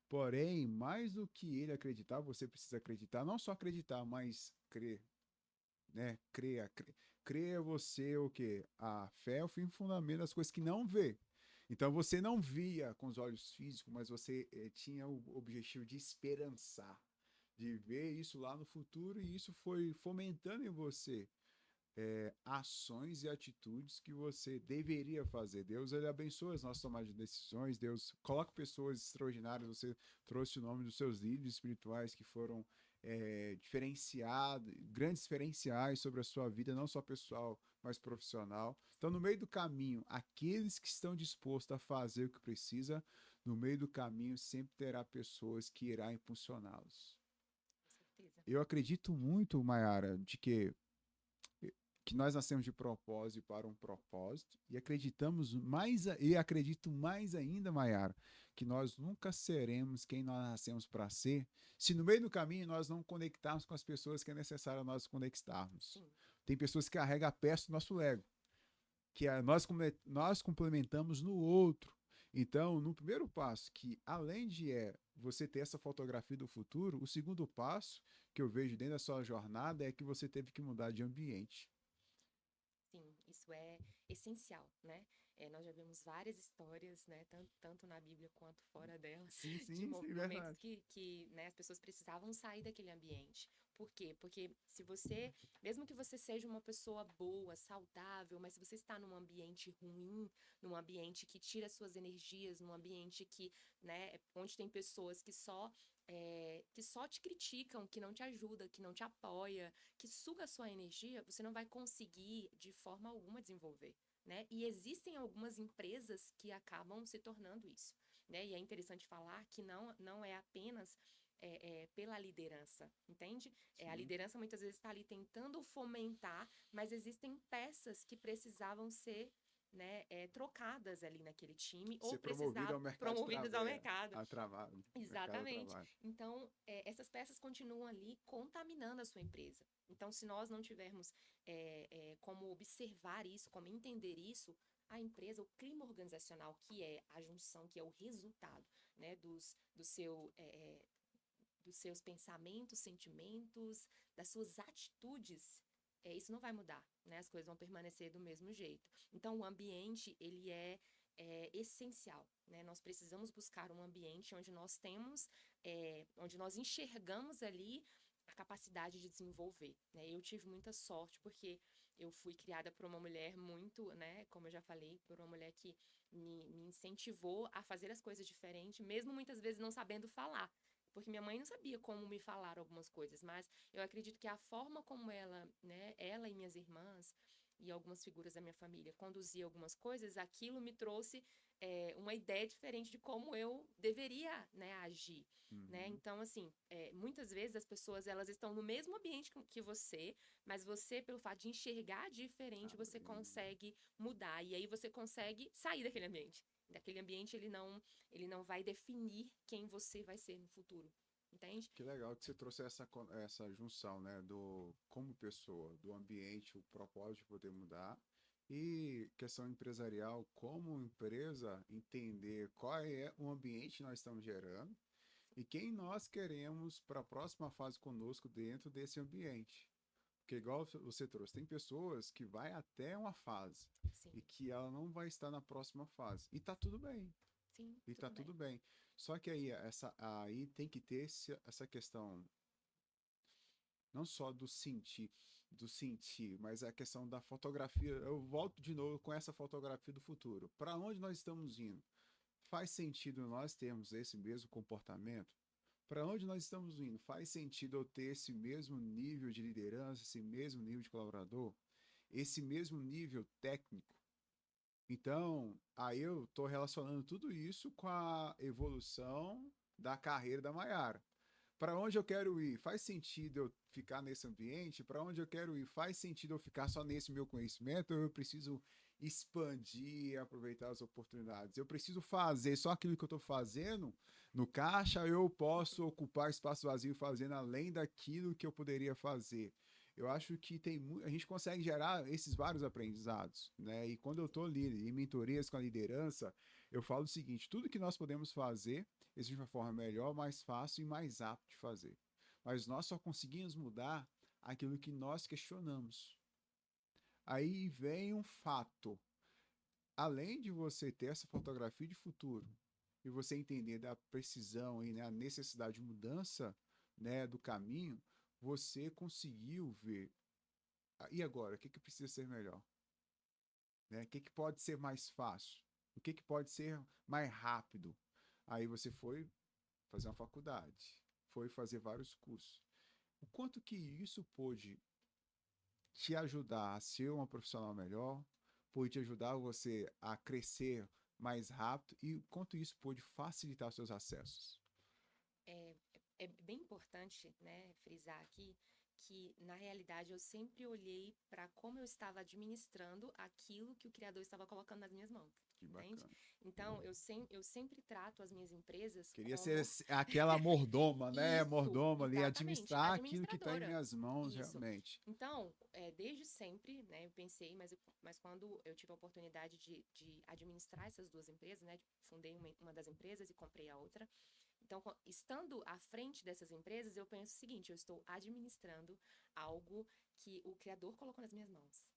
Porém, mais do que ele acreditar, você precisa acreditar. Não só acreditar, mas crer, né? Crer é você o quê? A fé é o fim fundamento das coisas que não vê. Então você não via com os olhos físicos, mas você tinha o objetivo de esperançar, de ver isso lá no futuro, e isso foi fomentando em você ações e atitudes que você deveria fazer. Deus ele abençoa as nossas tomadas de decisões, Deus coloca pessoas extraordinárias, você trouxe o nome dos seus líderes espirituais que foram diferenciados, grandes diferenciais sobre a sua vida, não só pessoal, mas profissional. Então, no meio do caminho, aqueles que estão dispostos a fazer o que precisa, no meio do caminho sempre terá pessoas que irá impulsioná-los. Com certeza. Eu acredito muito, Mayara, de que nós nascemos de propósito para um propósito e acreditamos mais e acredito mais ainda, Mayara, que nós nunca seremos quem nós nascemos para ser, se no meio do caminho nós não conectarmos com as pessoas que é necessário nós conectarmos. Sim, Tem pessoas que carregam a peça do nosso ego, que nós complementamos no outro. Então, no primeiro passo, que além de você ter essa fotografia do futuro, o segundo passo que eu vejo dentro da sua jornada é que você teve que mudar de ambiente. sim, isso é essencial, né? Nós já vimos várias histórias, né, tanto na Bíblia quanto fora dela, Sim, de sim, sim, momentos verdade. que, né, as pessoas precisavam sair daquele ambiente. Por quê? Porque se você, mesmo que você seja uma pessoa boa, saudável, mas se você está num ambiente ruim, num ambiente que tira suas energias, num ambiente que, né, onde tem pessoas que só te criticam, que não te ajuda, que não te apoia, que suga a sua energia, você não vai conseguir de forma alguma desenvolver, né? E existem algumas empresas que acabam se tornando isso, né? E é interessante falar que não é apenas pela liderança, entende? A Sim. liderança muitas vezes está ali tentando fomentar, mas existem peças que precisavam ser, né, trocadas ali naquele time ou Ser promovido precisavam ao mercado de promovidas ao trabalho, mercado. a trabalho, mercado de Exatamente. trabalho. Então, essas peças continuam ali contaminando a sua empresa. Então, se nós não tivermos como observar isso, como entender isso, a empresa, o clima organizacional, que é a junção, que é o resultado, né, dos seus pensamentos, sentimentos, das suas atitudes, isso não vai mudar, né? As coisas vão permanecer do mesmo jeito. Então, o ambiente, ele é essencial, né? Nós precisamos buscar um ambiente onde nós temos, onde nós enxergamos ali a capacidade de desenvolver, né? Eu tive muita sorte porque eu fui criada por uma mulher muito, né? Como eu já falei, por uma mulher que me incentivou a fazer as coisas diferentes, mesmo muitas vezes não sabendo falar. Porque minha mãe não sabia como me falar algumas coisas, mas eu acredito que a forma como ela, né, ela e minhas irmãs e algumas figuras da minha família conduziam algumas coisas, aquilo me trouxe uma ideia diferente de como eu deveria, né, agir, né? Uhum. Então, assim, muitas vezes as pessoas elas estão no mesmo ambiente que você, mas você, pelo fato de enxergar diferente, você Abrindo. consegue mudar e aí você consegue sair daquele ambiente. Daquele ambiente ele não vai definir quem você vai ser no futuro, entende? Que legal que você trouxe essa junção, né, do como pessoa, do ambiente, o propósito de poder mudar e questão empresarial, como empresa entender qual é o ambiente que nós estamos gerando e quem nós queremos para a próxima fase conosco dentro desse ambiente. Porque igual você trouxe, tem pessoas que vai até uma fase Sim, e que ela não vai estar na próxima fase. E tá tudo bem. sim, E tá tudo bem. tudo bem. Só que aí tem que ter essa questão não só do sentir, mas a questão da fotografia. Eu volto de novo com essa fotografia do futuro. Para onde nós estamos indo? Faz sentido nós termos esse mesmo comportamento? Para onde nós estamos indo? Faz sentido eu ter esse mesmo nível de liderança, esse mesmo nível de colaborador, esse mesmo nível técnico? Então, aí eu estou relacionando tudo isso com a evolução da carreira da Maiara. Para onde eu quero ir? Faz sentido eu ficar nesse ambiente? Para onde eu quero ir? Faz sentido eu ficar só nesse meu conhecimento? Ou eu preciso expandir e aproveitar as oportunidades? Eu preciso fazer só aquilo que eu estou fazendo no caixa? Eu posso ocupar espaço vazio fazendo além daquilo que eu poderia fazer? Eu acho que a gente consegue gerar esses vários aprendizados, né? E quando eu estou ali em mentorias com a liderança, eu falo o seguinte: tudo que nós podemos fazer existe uma forma melhor, mais fácil e mais apta de fazer. Mas nós só conseguimos mudar aquilo que nós questionamos. Aí vem um fato. Além de você ter essa fotografia de futuro e você entender da precisão e né, a necessidade de mudança né, do caminho, você conseguiu ver. E agora? O que precisa ser melhor? Né? O que pode ser mais fácil? O que pode ser mais rápido? Aí você foi fazer uma faculdade, foi fazer vários cursos. O quanto que isso pôde te ajudar a ser uma profissional melhor, pôde te ajudar você a crescer mais rápido e quanto isso pôde facilitar os seus acessos? É, é bem importante, né, frisar aqui que, na realidade, eu sempre olhei para como eu estava administrando aquilo que o Criador estava colocando nas minhas mãos, Que entende? bacana. Então, eu sempre trato as minhas empresas Queria ser como aquela mordoma, né? isso, Mordoma ali, exatamente, administrar aquilo que está em administradora. minhas mãos, Isso. realmente. Então, desde sempre, né, eu pensei, mas quando eu tive a oportunidade de administrar essas duas empresas, né, fundei uma das empresas e comprei a outra. Então, estando à frente dessas empresas, eu penso o seguinte: eu estou administrando algo que o Criador colocou nas minhas mãos.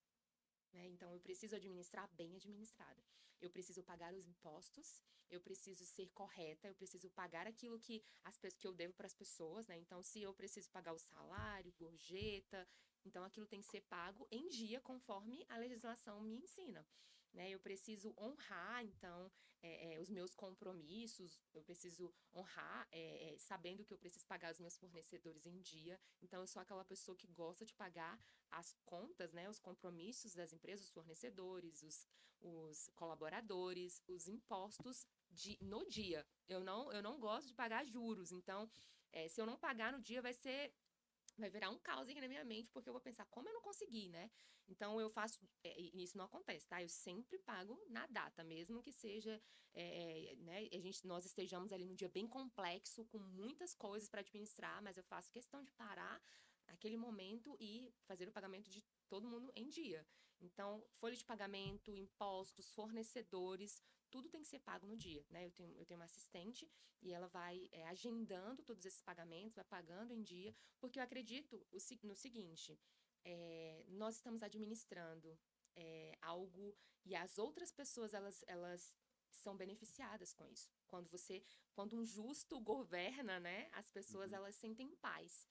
Né? Então, eu preciso administrar bem administrado. Eu preciso pagar os impostos, eu preciso ser correta, eu preciso pagar aquilo que eu devo para as pessoas. Né? Então, se eu preciso pagar o salário, gorjeta, então aquilo tem que ser pago em dia, conforme a legislação me ensina. Né? Eu preciso honrar, então, os meus compromissos, eu preciso honrar, sabendo que eu preciso pagar os meus fornecedores em dia. Então, eu sou aquela pessoa que gosta de pagar as contas, né, os compromissos das empresas, os fornecedores, os colaboradores, os impostos no dia. Eu não gosto de pagar juros. Então, se eu não pagar no dia, vai virar um caos aqui na minha mente, porque eu vou pensar, como eu não consegui, né? Então, eu faço. E isso não acontece, tá? Eu sempre pago na data, mesmo que seja. Né, nós estejamos ali num dia bem complexo, com muitas coisas para administrar, mas eu faço questão de parar naquele momento e fazer o pagamento de todo mundo em dia. Então, folha de pagamento, impostos, fornecedores, tudo tem que ser pago no dia, né? Eu tenho uma assistente e ela vai agendando todos esses pagamentos, vai pagando em dia, porque eu acredito no seguinte: nós estamos administrando algo e as outras pessoas elas são beneficiadas com isso. Quando um justo governa, né, as pessoas Uhum. elas sentem paz.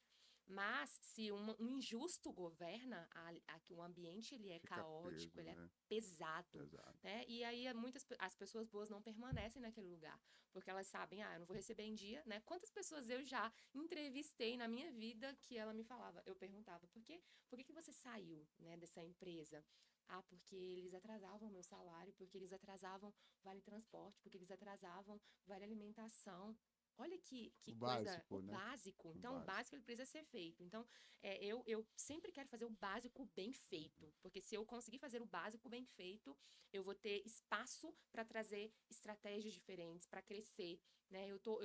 Mas se um injusto governa, o ambiente ele é Fica caótico, preso, ele é né? pesado, Exato. né? E aí as pessoas boas não permanecem naquele lugar, porque elas sabem, eu não vou receber em dia, né? Quantas pessoas eu já entrevistei na minha vida que ela me falava, eu perguntava, por que que você saiu, né, dessa empresa? Porque eles atrasavam o meu salário, porque eles atrasavam vale transporte, porque eles atrasavam vale alimentação. Olha que O coisa, o básico, né? básico. O Então, o básico. básico ele precisa ser feito. Então, eu sempre quero fazer o básico bem feito, porque se eu conseguir fazer o básico bem feito, eu vou ter espaço para trazer estratégias diferentes, para crescer, né? Eu tô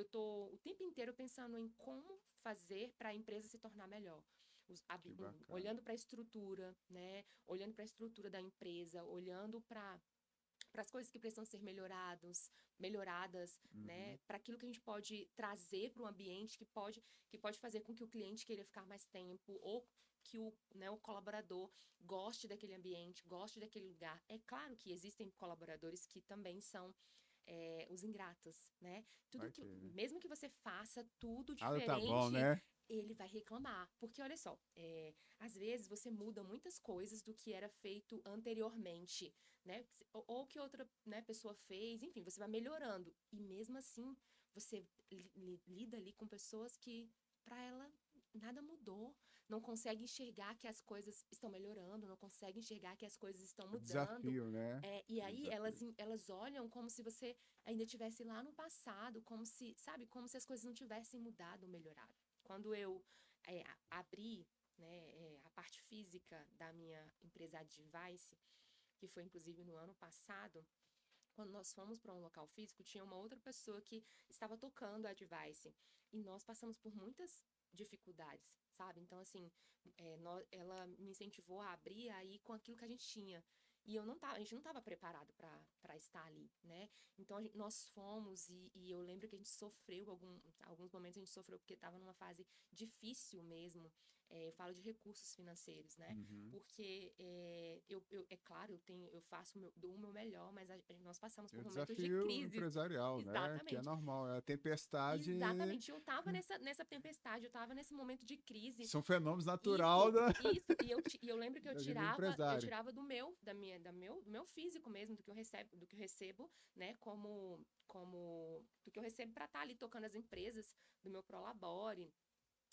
o tempo inteiro pensando em como fazer para a empresa se tornar melhor. Que bacana. Olhando para a estrutura, né? Olhando para a estrutura da empresa, olhando para as coisas que precisam ser melhoradas, né? Uhum. Para aquilo que a gente pode trazer para o ambiente que pode fazer com que o cliente queira ficar mais tempo ou que o colaborador goste daquele ambiente, goste daquele lugar. É claro que existem colaboradores que também são os ingratos, né? Vai ter, né? Mesmo que você faça tudo Ah, tá bom, diferente, né? ele vai reclamar. Porque, olha só, às vezes você muda muitas coisas do que era feito anteriormente, né? Ou que outra, né, pessoa fez, enfim, você vai melhorando. E mesmo assim, você lida ali com pessoas que, para ela, nada mudou. Não consegue enxergar que as coisas estão melhorando, não consegue enxergar que as coisas estão É mudando. desafio, né? E É aí elas, desafio. elas olham como se você ainda estivesse lá no passado, como se, sabe, como se as coisas não tivessem mudado ou melhorado. Quando eu abri, né, a parte física da minha empresa Advice, que foi inclusive no ano passado, quando nós fomos para um local físico, tinha uma outra pessoa que estava tocando a Advice. E nós passamos por muitas dificuldades, sabe? Então, assim, ela me incentivou a abrir aí com aquilo que a gente tinha. E a gente não estava preparado para estar ali, né? Então, nós fomos e eu lembro que a gente sofreu, alguns momentos a gente sofreu porque estava numa fase difícil mesmo. Eu falo de recursos financeiros, né? Uhum. Porque é claro, eu faço o meu melhor, mas nós passamos É o por momentos de desafio crises. empresarial, né? Que é Exatamente. normal. É a tempestade. Exatamente. Eu estava nessa tempestade, eu estava nesse momento de crise. São fenômenos natural Isso, isso. E eu lembro que eu da vida do tirava, eu empresário. tirava do meu físico mesmo, do que eu recebo, né, do que eu recebo para estar ali tocando as empresas, do meu Prolabore,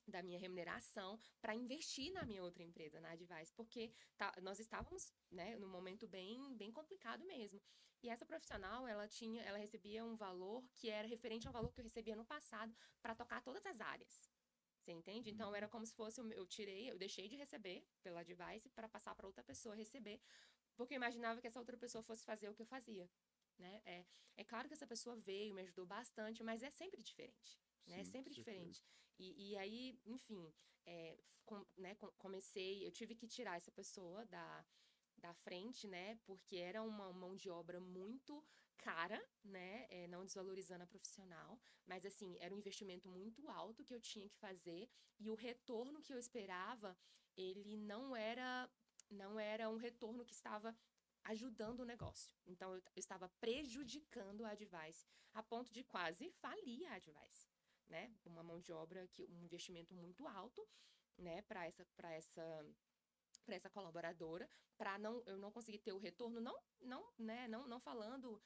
da minha remuneração para investir na minha outra empresa, na Advice, porque nós estávamos, né, num momento bem, bem complicado mesmo. E essa profissional, ela recebia um valor que era referente ao valor que eu recebia no passado para tocar todas as áreas. Você entende? Então era Uhum. como se fosse eu deixei de receber pela Advice para passar para outra pessoa receber, porque eu imaginava que essa outra pessoa fosse fazer o que eu fazia, né? É claro que essa pessoa veio, me ajudou bastante, mas é sempre diferente, né? É Sim, com sempre certeza. diferente. E aí, enfim, comecei, eu tive que tirar essa pessoa da frente, né? Porque era uma mão de obra muito cara, né? Não desvalorizando a profissional, mas assim, era um investimento muito alto que eu tinha que fazer e o retorno que eu esperava, ele não era um retorno que estava ajudando o negócio. Então, eu estava prejudicando a Advice, a ponto de quase falir a Advice, né? Uma mão de obra, um investimento muito alto, né, para essa colaboradora, para eu não conseguir ter o retorno, não falando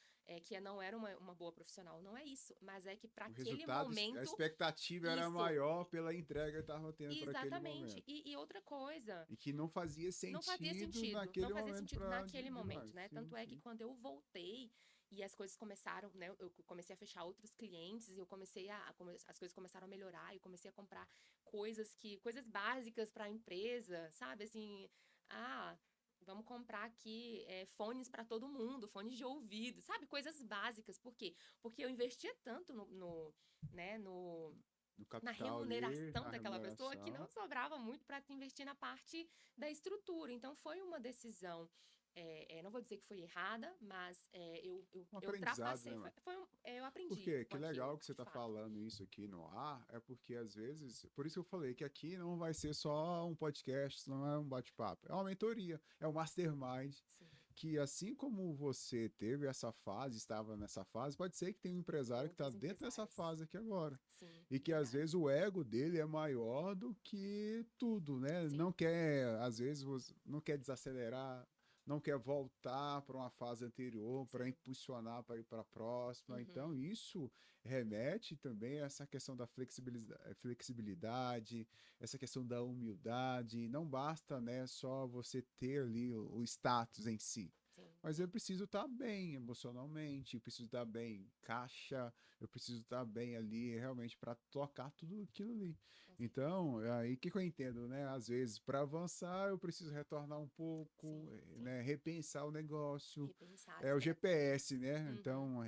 que não era uma boa profissional, não é isso, mas é que para O aquele resultado, a momento, expectativa era isso, maior pela entrega que estava tendo para aquele exatamente. momento. E outra coisa, E que não fazia não fazia sentido sentido, não naquele fazia momento sentido para naquele momento, demais. né? Sim, Tanto é que sim. quando eu voltei e as coisas começaram, né? Eu comecei a fechar outros clientes e eu comecei as coisas começaram a melhorar, eu comecei a comprar coisas básicas para a empresa, sabe? Assim, vamos comprar aqui fones para todo mundo, fones de ouvido, sabe? Coisas básicas. Por quê? Porque eu investia tanto né, No na capital ali, remuneração a daquela pessoa que não remuneração. sobrava muito para se investir na parte da estrutura. Então, foi uma decisão, não vou dizer que foi errada, mas Um eu aprendizado, ultrapassei, né, mano? eu Por aprendi quê? com Que aquilo, legal que você de está fato. falando isso aqui no ar, é porque às vezes, por isso que eu falei que aqui não vai ser só um podcast, não é um bate-papo, é uma mentoria, é um mastermind, Sim. que assim como você teve essa fase, estava nessa fase, pode ser que tem um empresário que está Outros dentro dessa empresários. fase aqui agora. Sim, E que às verdade. vezes o ego dele é maior do que tudo, né? Sim, Não quer, às vezes, não quer desacelerar, não quer voltar para uma fase anterior para sim. impulsionar para ir para a próxima. Então, Uhum. isso remete também a essa questão da flexibilidade, essa questão da humildade. Não basta, né, só você ter ali o status em si. Sim, Mas eu sim. preciso estar bem emocionalmente, eu preciso estar bem caixa, eu preciso estar bem ali realmente para tocar tudo aquilo ali. Com certeza. Então, é aí que eu entendo, né? Às vezes, para avançar, eu preciso retornar um pouco, Sim, sim. né? Repensar o negócio, Repensar as é o GPS, estratégias. né? Uhum. Então,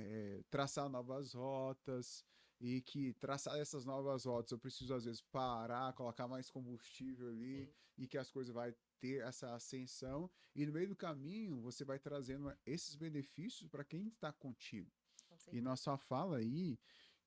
traçar novas rotas e que traçar essas novas rotas eu preciso às vezes parar, colocar mais combustível ali Sim, e que as coisas vai ter essa ascensão e no meio do caminho você vai trazendo esses benefícios para quem está contigo. com E na certeza. sua fala aí,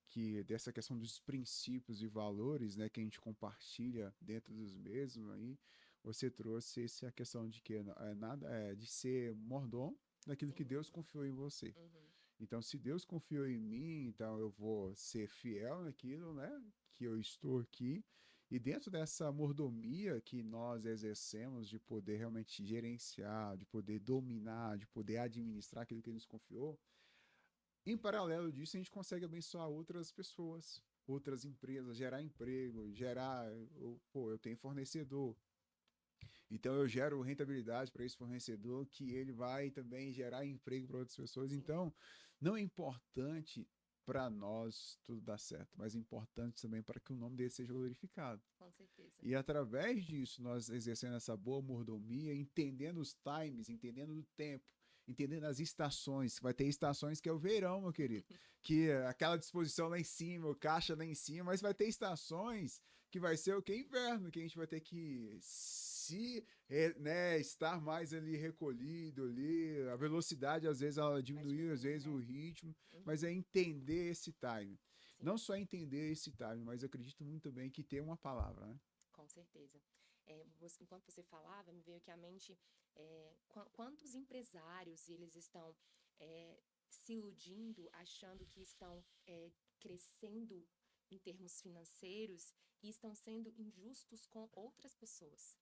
que dessa questão dos princípios e valores, né, que a gente compartilha dentro dos mesmos aí, você trouxe essa questão de que é nada de ser mordomo daquilo que Sim. Deus confiou em você. Uhum. Então, se Deus confiou em mim, então eu vou ser fiel naquilo, né, que eu estou aqui. E dentro dessa mordomia que nós exercemos de poder realmente gerenciar, de poder dominar, de poder administrar aquilo que Ele nos confiou, em paralelo disso, a gente consegue abençoar outras pessoas, outras empresas, gerar emprego, gerar. Pô, eu tenho fornecedor, então eu gero rentabilidade para esse fornecedor, que ele vai também gerar emprego para outras pessoas. Sim, Então, não é importante para nós tudo dar certo, mas é importante também para que o nome dele seja glorificado. com certeza. E através disso, nós exercendo essa boa mordomia, entendendo os times, entendendo o tempo, entendendo as estações. Vai ter estações que é o verão, meu querido, que é aquela disposição lá em cima, o caixa lá em cima, mas vai ter estações que vai ser o que? Inverno, que a gente vai ter que né, estar mais ali recolhido ali, a velocidade às vezes ela Vai diminuiu, às diminuir, vezes o né? ritmo, mas Uhum. é entender esse time. Sim, Não só entender esse time, mas eu acredito muito bem que tem uma palavra, né? com certeza. Enquanto você falava, me veio aqui à mente quantos empresários eles estão se iludindo, achando que estão crescendo em termos financeiros e estão sendo injustos com outras pessoas.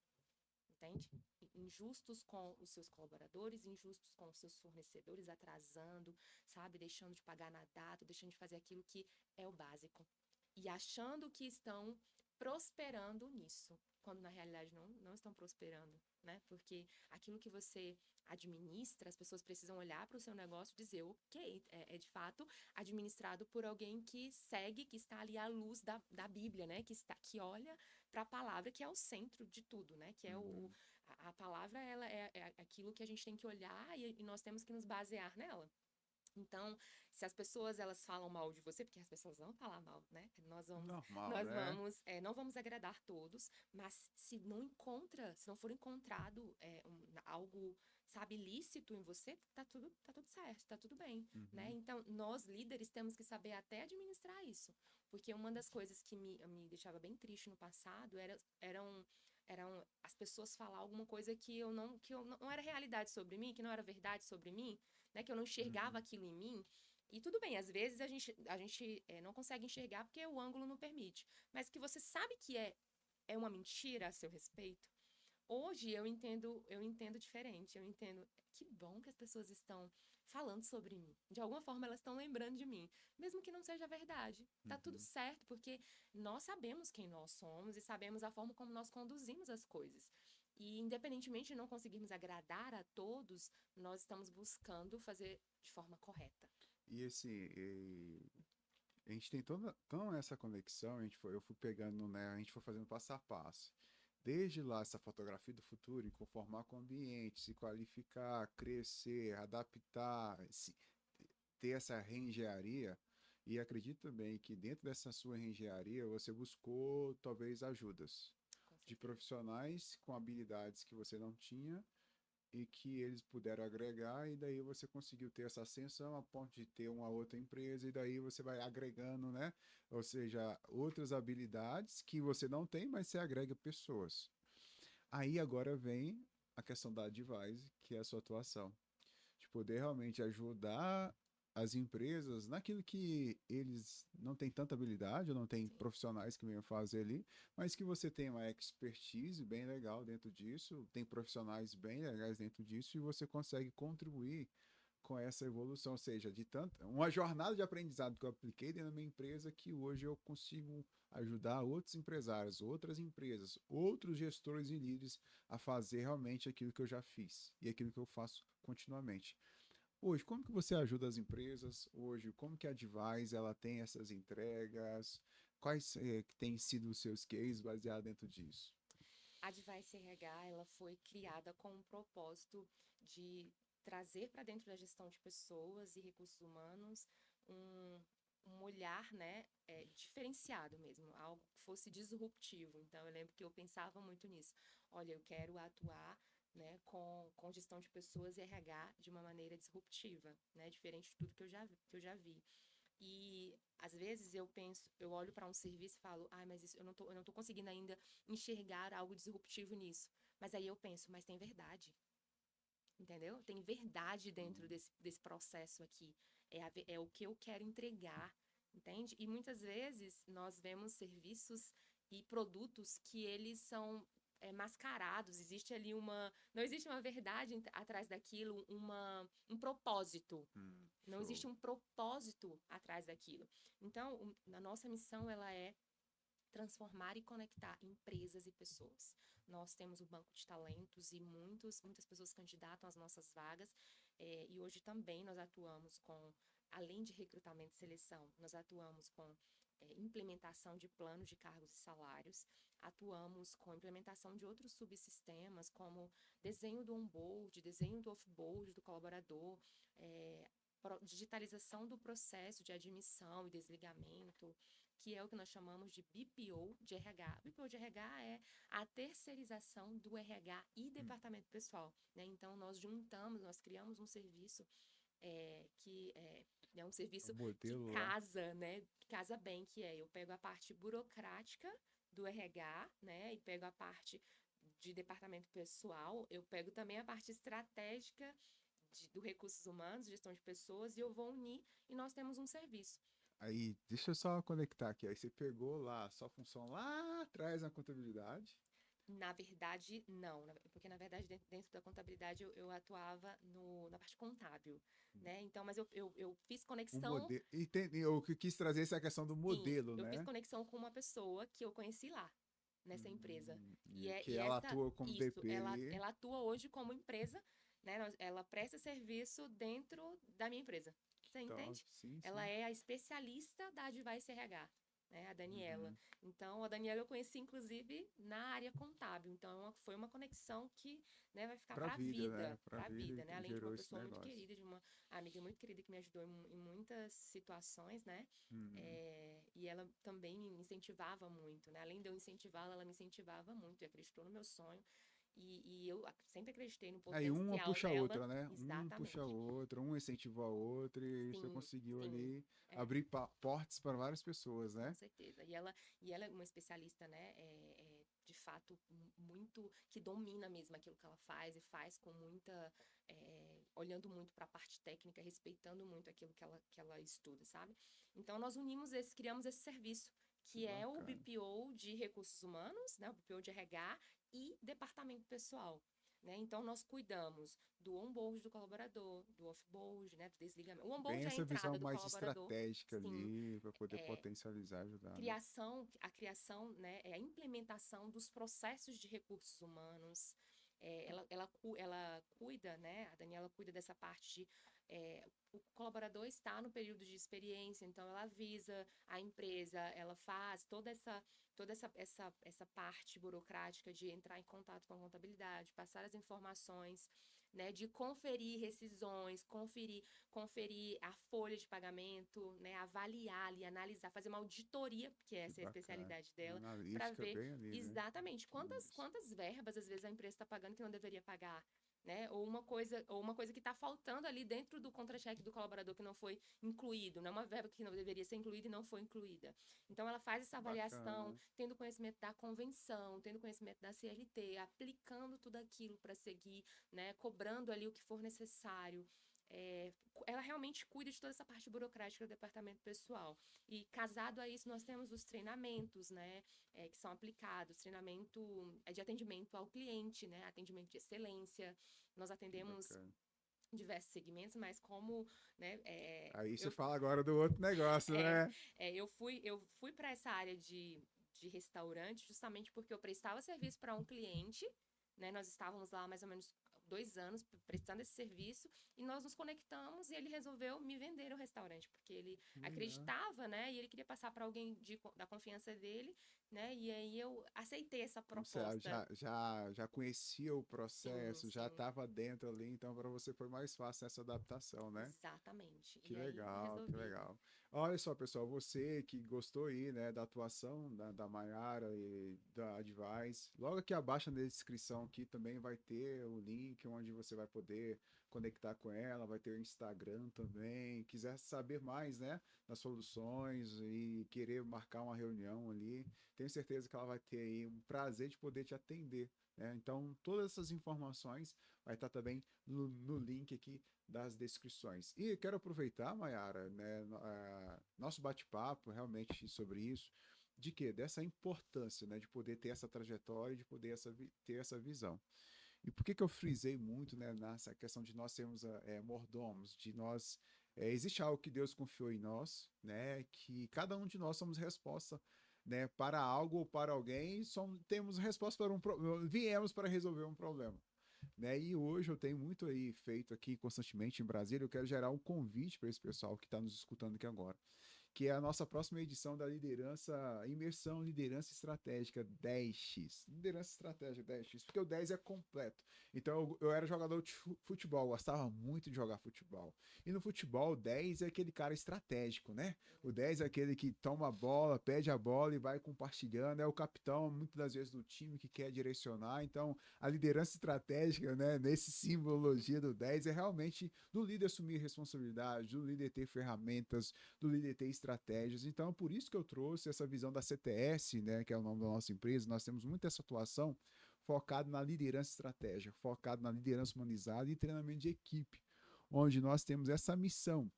Entende? Injustos com os seus colaboradores, injustos com os seus fornecedores, atrasando, sabe? Deixando de pagar na data, deixando de fazer aquilo que é o básico. E achando que estão prosperando nisso, quando na realidade não estão prosperando, né? Porque aquilo que você administra, as pessoas precisam olhar para o seu negócio e dizer, ok, é de fato administrado por alguém que segue, que está ali à luz da Bíblia, né? Que olha para a palavra, que é o centro de tudo, né? Que é Uhum. a palavra, ela é aquilo que a gente tem que olhar e nós temos que nos basear nela. Então, se as pessoas elas falam mal de você, porque as pessoas vão falar mal, né? Normal, Nós né? vamos, não vamos agradar todos, mas se não for encontrado algo, sabe, ilícito em você, tá tudo certo, tá tudo bem, né? Uhum. Então, nós líderes temos que saber até administrar isso, porque uma das coisas que me deixava bem triste no passado eram as pessoas falar alguma coisa que eu não era realidade sobre mim, que não era verdade sobre mim, né, que eu não enxergava Uhum. aquilo em mim. E tudo bem, às vezes a gente não consegue enxergar porque o ângulo não permite. Mas que você sabe que é uma mentira a seu respeito. Hoje eu entendo diferente. Eu entendo que bom que as pessoas estão falando sobre mim. De alguma forma elas estão lembrando de mim, mesmo que não seja verdade. Tá tudo Uhum. certo, porque nós sabemos quem nós somos e sabemos a forma como nós conduzimos as coisas. E independentemente de não conseguirmos agradar a todos, nós estamos buscando fazer de forma correta. E assim, a gente tem toda tão essa conexão, eu fui pegando, né? A gente foi fazendo passo a passo. Desde lá, essa fotografia do futuro, em conformar com o ambiente, se qualificar, crescer, adaptar, ter essa reengenharia. E acredito também que dentro dessa sua reengenharia, você buscou talvez ajudas Com de certeza. profissionais com habilidades que você não tinha e que eles puderam agregar, e daí você conseguiu ter essa ascensão a ponto de ter uma outra empresa, e daí você vai agregando, né? Ou seja, outras habilidades que você não tem, mas você agrega pessoas. Aí agora vem a questão da advice, que é a sua atuação, de poder realmente ajudar as empresas naquilo que eles não têm tanta habilidade, ou não têm Sim. profissionais que venham fazer ali, mas que você tem uma expertise bem legal dentro disso, tem profissionais bem legais dentro disso, e você consegue contribuir com essa evolução, ou seja, de tanto uma jornada de aprendizado que eu apliquei dentro da minha empresa, que hoje eu consigo ajudar outros empresários, outras empresas, outros gestores e líderes a fazer realmente aquilo que eu já fiz e aquilo que eu faço continuamente. Hoje, como que você ajuda as empresas? Hoje, como que a Advise ela tem essas entregas? Quais que têm sido os seus cases baseados dentro disso? A Device RH, ela foi criada com o propósito de trazer para dentro da gestão de pessoas e recursos humanos um, um olhar, né, diferenciado mesmo, algo que fosse disruptivo. Então, eu lembro que eu pensava muito nisso. Olha, eu quero atuar, né, com gestão de pessoas e RH de uma maneira disruptiva, né, diferente de tudo que eu já vi. E às vezes eu penso, eu olho para um serviço e falo, ai, mas isso, eu não tô conseguindo ainda enxergar algo disruptivo nisso. Mas aí eu penso, mas tem verdade, entendeu? Tem verdade dentro desse processo aqui. É o que eu quero entregar, entende? E muitas vezes nós vemos serviços e produtos que eles são mascarados, existe ali não existe uma verdade atrás daquilo, um propósito. Não existe Show. um propósito atrás daquilo. Então, a nossa missão ela é transformar e conectar empresas e pessoas. Nós temos um banco de talentos e muitas pessoas candidatam às nossas vagas, e hoje também nós atuamos com, além de recrutamento e seleção, nós atuamos com implementação de planos de cargos e salários, atuamos com implementação de outros subsistemas, como desenho do onboard, desenho do offboard do colaborador, digitalização do processo de admissão e desligamento, que é o que nós chamamos de BPO de RH. BPO de RH é a terceirização do RH e Hum. departamento pessoal, né? Então, nós criamos um serviço que é um O serviço que modelo lá. casa, né? Casa bem, que eu pego a parte burocrática do RH, né? E pego a parte de departamento pessoal, eu pego também a parte estratégica do recursos humanos, gestão de pessoas, e eu vou unir e nós temos um serviço. Aí, deixa eu só conectar aqui. Aí você pegou lá a sua função lá atrás na contabilidade, Na verdade, não, porque na verdade dentro da contabilidade eu atuava na parte contábil, né? Então, mas eu fiz O conexão, modelo. Entendi. Eu que quis trazer essa questão do sim, modelo, eu fiz né? conexão com uma pessoa que eu conheci lá, nessa empresa. Que E ela essa, atua como isso, VP. ela atua hoje como empresa, né? Ela presta serviço dentro da minha empresa. Você Top, entende? sim, Ela sim. é a especialista da Advice RH, né? A Daniela. Uhum. Então, a Daniela eu conheci, inclusive, na área contábil. Então, foi uma conexão que, né, vai ficar Pra vida, né? Pra para a vida vida, né? e Além de uma gerou esse pessoa muito negócio. querida, de uma amiga muito querida que me ajudou em muitas situações, né? Uhum. E ela também me incentivava muito, né? Além de eu incentivá-la, ela me incentivava muito e acreditou no meu sonho. E eu sempre acreditei no Aí uma potencial puxa a dela. outra, né? Um puxa a Exatamente. outra, um incentiva a outra e você Sim, conseguiu sim. ali É. abrir portas para várias pessoas, Com né? certeza. E ela é uma especialista, né? De fato, muito que domina mesmo aquilo que ela faz e faz com muita. Olhando muito para a parte técnica, respeitando muito aquilo que ela estuda, sabe? Então, nós criamos esse serviço, Que que é o bacana. BPO de recursos humanos, né? O BPO de RH e departamento pessoal. Né? Então, nós cuidamos do onboard do colaborador, do offboard, né? Do desligamento. O Bem onboard é a essa visão entrada do mais colaborador, estratégica sim, ali para poder é, potencializar, ajudar, né? a criação, né, é a implementação dos processos de recursos humanos. Ela cuida, né, a Daniela cuida dessa parte de o colaborador está no período de experiência, então ela avisa a empresa, ela faz toda essa parte burocrática de entrar em contato com a contabilidade, passar as informações, né, de conferir rescisões, conferir a folha de pagamento, né, avaliar ali, analisar, fazer uma auditoria, porque Que essa é a bacana. especialidade dela, para Analítica ver bem ali, né? exatamente Isso. quantas verbas às vezes a empresa está pagando que não deveria pagar. Né? Ou uma coisa que está faltando ali dentro do contra-cheque do colaborador que não foi incluído, né? Uma verba que não deveria ser incluída e não foi incluída. Então, ela faz essa avaliação, Bacana. tendo conhecimento da convenção, tendo conhecimento da CLT, aplicando tudo aquilo para seguir, né? Cobrando ali o que for necessário. Ela realmente cuida de toda essa parte burocrática do departamento pessoal. E casado a isso, nós temos os treinamentos, né, que são aplicados, treinamento de atendimento ao cliente, né, atendimento de excelência. Nós Que atendemos bacana. diversos segmentos, mas como, né, Aí você eu, fala agora do outro negócio, é, né? eu fui para essa área de restaurante justamente porque eu prestava serviço para um cliente, né? Nós estávamos lá mais ou menos 2 anos prestando esse serviço e nós nos conectamos e ele resolveu me vender o restaurante, porque ele Legal. acreditava, né? E ele queria passar para alguém da confiança dele, né? E aí eu aceitei essa Então você proposta. já conhecia o Sim, processo, já sim, estava dentro ali, então para você foi mais fácil essa adaptação, né? exatamente. Que E aí legal, que resolvi. legal. Olha só, pessoal, você que gostou aí, né, da atuação da Mayara e da Advice, logo aqui abaixo na descrição aqui também vai ter o link onde você vai poder conectar com ela, vai ter o Instagram também. Quiser saber mais, né, das soluções e querer marcar uma reunião ali, tenho certeza que ela vai ter aí um prazer de poder te atender, né? Então, todas essas informações vai estar também no link aqui das descrições. E quero aproveitar, Mayara, né, nosso bate-papo realmente sobre isso, de quê? Dessa importância, né, de poder ter essa trajetória, de poder ter essa visão. E por que que eu frisei muito, né, nessa questão de nós sermos mordomos, de nós existe algo que Deus confiou em nós, né, que cada um de nós somos resposta, né, para algo ou para alguém, temos resposta para viemos para resolver um problema, né? E hoje eu tenho muito aí feito aqui constantemente em Brasília. Eu quero gerar um convite para esse pessoal que está nos escutando aqui agora, que é a nossa próxima edição da Imersão Liderança Estratégica 10x. Liderança Estratégica 10x, porque o 10 é completo. Então eu era jogador de futebol, gostava muito de jogar futebol. E no futebol, o 10 é aquele cara estratégico, né? O 10 é aquele que toma a bola, pede a bola e vai compartilhando, é o capitão, muitas das vezes, do time que quer direcionar. Então, a liderança estratégica, né, nesse simbologia do 10 é realmente do líder assumir responsabilidade, do líder ter ferramentas, do líder ter estratégias. Então, por isso que eu trouxe essa visão da CTS, né, que é o nome da nossa empresa. Nós temos muito essa atuação focado na liderança estratégica, focado na liderança humanizada e treinamento de equipe, onde nós temos essa missão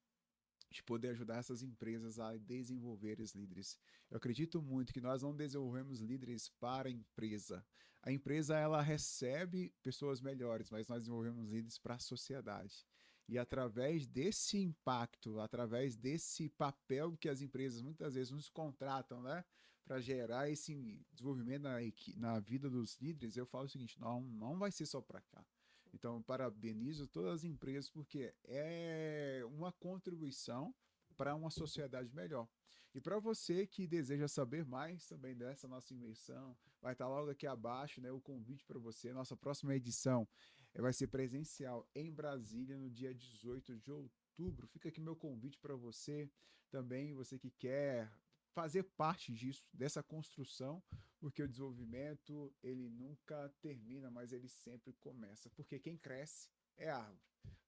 de poder ajudar essas empresas a desenvolver os líderes. Eu acredito muito que nós não desenvolvemos líderes para a empresa. A empresa ela recebe pessoas melhores, mas nós desenvolvemos líderes para a sociedade. E através desse impacto, através desse papel que as empresas muitas vezes nos contratam, né, para gerar esse desenvolvimento na vida dos líderes, eu falo o seguinte: não vai ser só para cá. Então, parabenizo todas as empresas porque é uma contribuição para uma sociedade melhor. E para você que deseja saber mais também dessa nossa imersão, vai estar logo aqui abaixo, né, o convite para você. Nossa próxima edição vai ser presencial em Brasília no dia 18 de outubro. Fica aqui meu convite para você também, você que quer fazer parte disso, dessa construção, porque o desenvolvimento ele nunca termina, mas ele sempre começa, porque quem cresce é a árvore.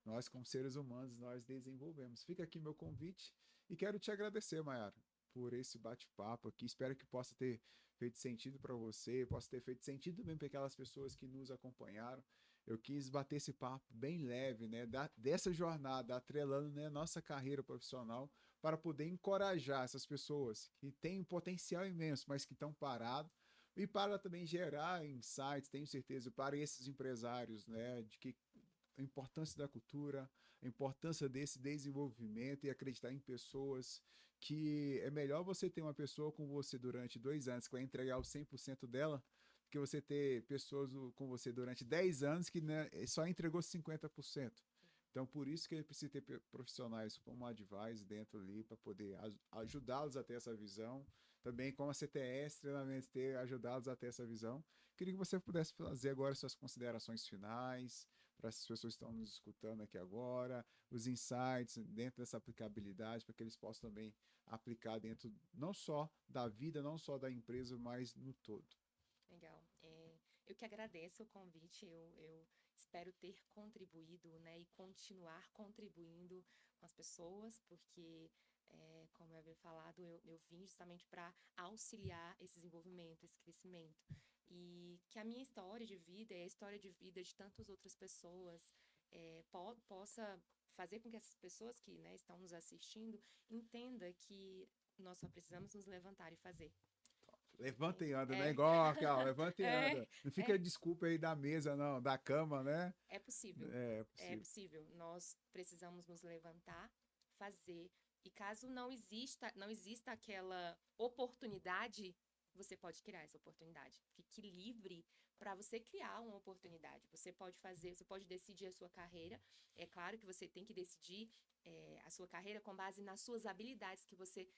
Nós, como seres humanos, nós desenvolvemos. Fica aqui meu convite e quero te agradecer, Mayara, por esse bate-papo aqui. Espero que possa ter feito sentido para você, possa ter feito sentido também para aquelas pessoas que nos acompanharam. Eu quis bater esse papo bem leve, né, dessa jornada, atrelando, né, nossa carreira profissional para poder encorajar essas pessoas que têm um potencial imenso, mas que estão parados, e para também gerar insights, tenho certeza, para esses empresários, né, de que a importância da cultura, a importância desse desenvolvimento e acreditar em pessoas, que é melhor você ter uma pessoa com você durante 2 anos que vai entregar o 100% dela, que você ter pessoas com você durante 10 anos que, né, só entregou 50%. Então, por isso que ele precisa ter profissionais como a Advise dentro ali para poder ajudá-los a ter essa visão. Também como a CTS, treinamentos, ter ajudá-los a ter essa visão. Queria que você pudesse fazer agora suas considerações finais para essas pessoas que estão nos escutando aqui agora, os insights dentro dessa aplicabilidade, para que eles possam também aplicar dentro não só da vida, não só da empresa, mas no todo. Legal. Eu que agradeço o convite, eu espero ter contribuído, né, e continuar contribuindo com as pessoas, porque, como eu havia falado, eu vim justamente para auxiliar esse desenvolvimento, esse crescimento. E que a minha história de vida e a história de vida de tantas outras pessoas possa fazer com que essas pessoas que, né, estão nos assistindo entenda que nós só precisamos nos levantar e fazer. Levanta e anda, né? É, Igual aquela, levanta e é, anda. Não fica é, desculpa aí da mesa, não, da cama, né? é possível. É É possível. possível. Nós precisamos nos levantar, fazer. E caso não exista aquela oportunidade, você pode criar essa oportunidade. Fique livre para você criar uma oportunidade. Você pode fazer, você pode decidir a sua carreira. É claro que você tem que decidir a sua carreira com base nas suas habilidades que você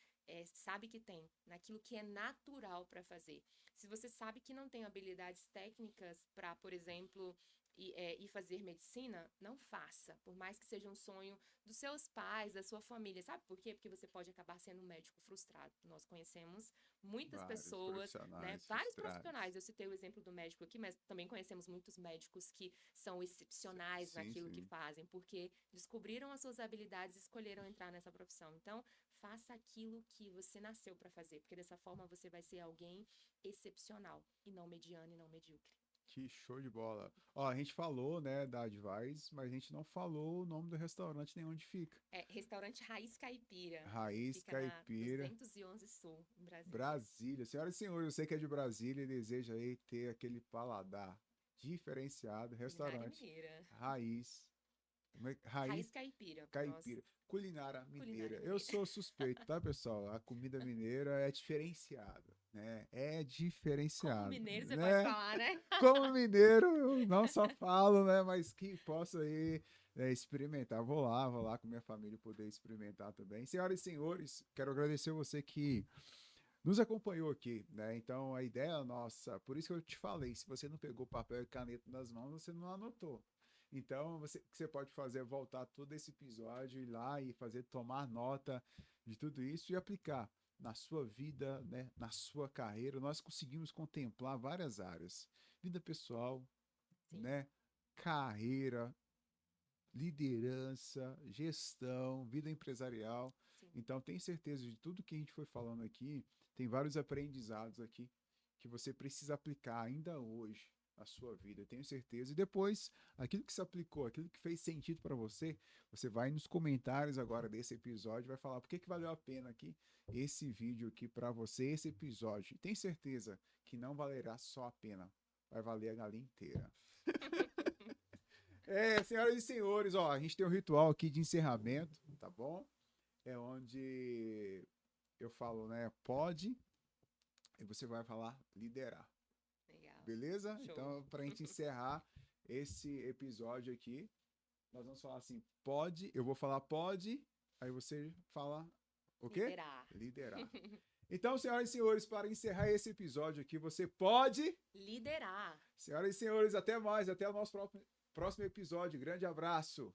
sabe que tem, naquilo que é natural para fazer. Se você sabe que não tem habilidades técnicas para, por exemplo, ir fazer medicina, não faça, por mais que seja um sonho dos seus pais, da sua família. Sabe por quê? Porque você pode acabar sendo um médico frustrado. Nós conhecemos muitas Vários pessoas, né? profissionais Vários frustrados. profissionais. Eu citei o exemplo do médico aqui, mas também conhecemos muitos médicos que são excepcionais Sim, naquilo que sim. fazem, porque descobriram as suas habilidades e escolheram entrar nessa profissão. Então, faça aquilo que você nasceu para fazer, porque dessa forma você vai ser alguém excepcional e não mediano e não medíocre. Que show de bola. Ó, a gente falou, né, da Advice, mas a gente não falou o nome do restaurante nem onde fica. Restaurante Raiz Caipira. Raiz Fica na Caipira, 211 Sul, em Brasília. Brasília. Senhoras e senhores, você que é de Brasília e deseja aí ter aquele paladar diferenciado, Culinária restaurante mineira. Raiz. Raiz Raiz Caipira. Nós, Caipira. Culinária mineira. culinária Eu mineira. sou suspeito, tá, pessoal? A comida mineira é diferenciada, né? É Como diferenciada, mineiro, você pode né? falar, né? Como mineiro, eu não só falo, né? Mas que possa aí experimentar. Vou lá com minha família poder experimentar também. Senhoras e senhores, quero agradecer você que nos acompanhou aqui, né? Então a ideia nossa, por isso que eu te falei, se você não pegou papel e caneta nas mãos, você não anotou. Então, o que você pode fazer é voltar todo esse episódio, ir lá e fazer, tomar nota de tudo isso e aplicar na sua vida, né, na sua carreira. Nós conseguimos contemplar várias áreas: vida pessoal, Sim, né, carreira, liderança, gestão, vida empresarial. sim. Então, tenho certeza de tudo que a gente foi falando aqui, tem vários aprendizados aqui que você precisa aplicar ainda hoje. na sua vida, eu tenho certeza. E depois, aquilo que se aplicou, aquilo que fez sentido para você, você vai nos comentários agora desse episódio, vai falar por que valeu a pena aqui esse vídeo aqui para você, esse episódio. E tem certeza que não valerá só a pena, vai valer a galinha inteira. Senhoras e senhores, ó, a gente tem um ritual aqui de encerramento, tá bom? É onde eu falo, né, pode, e você vai falar liderar. Legal. Beleza? Show. Então, pra gente encerrar esse episódio aqui, nós vamos falar assim, pode, eu vou falar pode, aí você fala o quê? Liderar. Liderar. Então, senhoras e senhores, para encerrar esse episódio aqui, você pode Liderar. Senhoras e senhores, até mais, até o nosso próximo episódio. Grande abraço.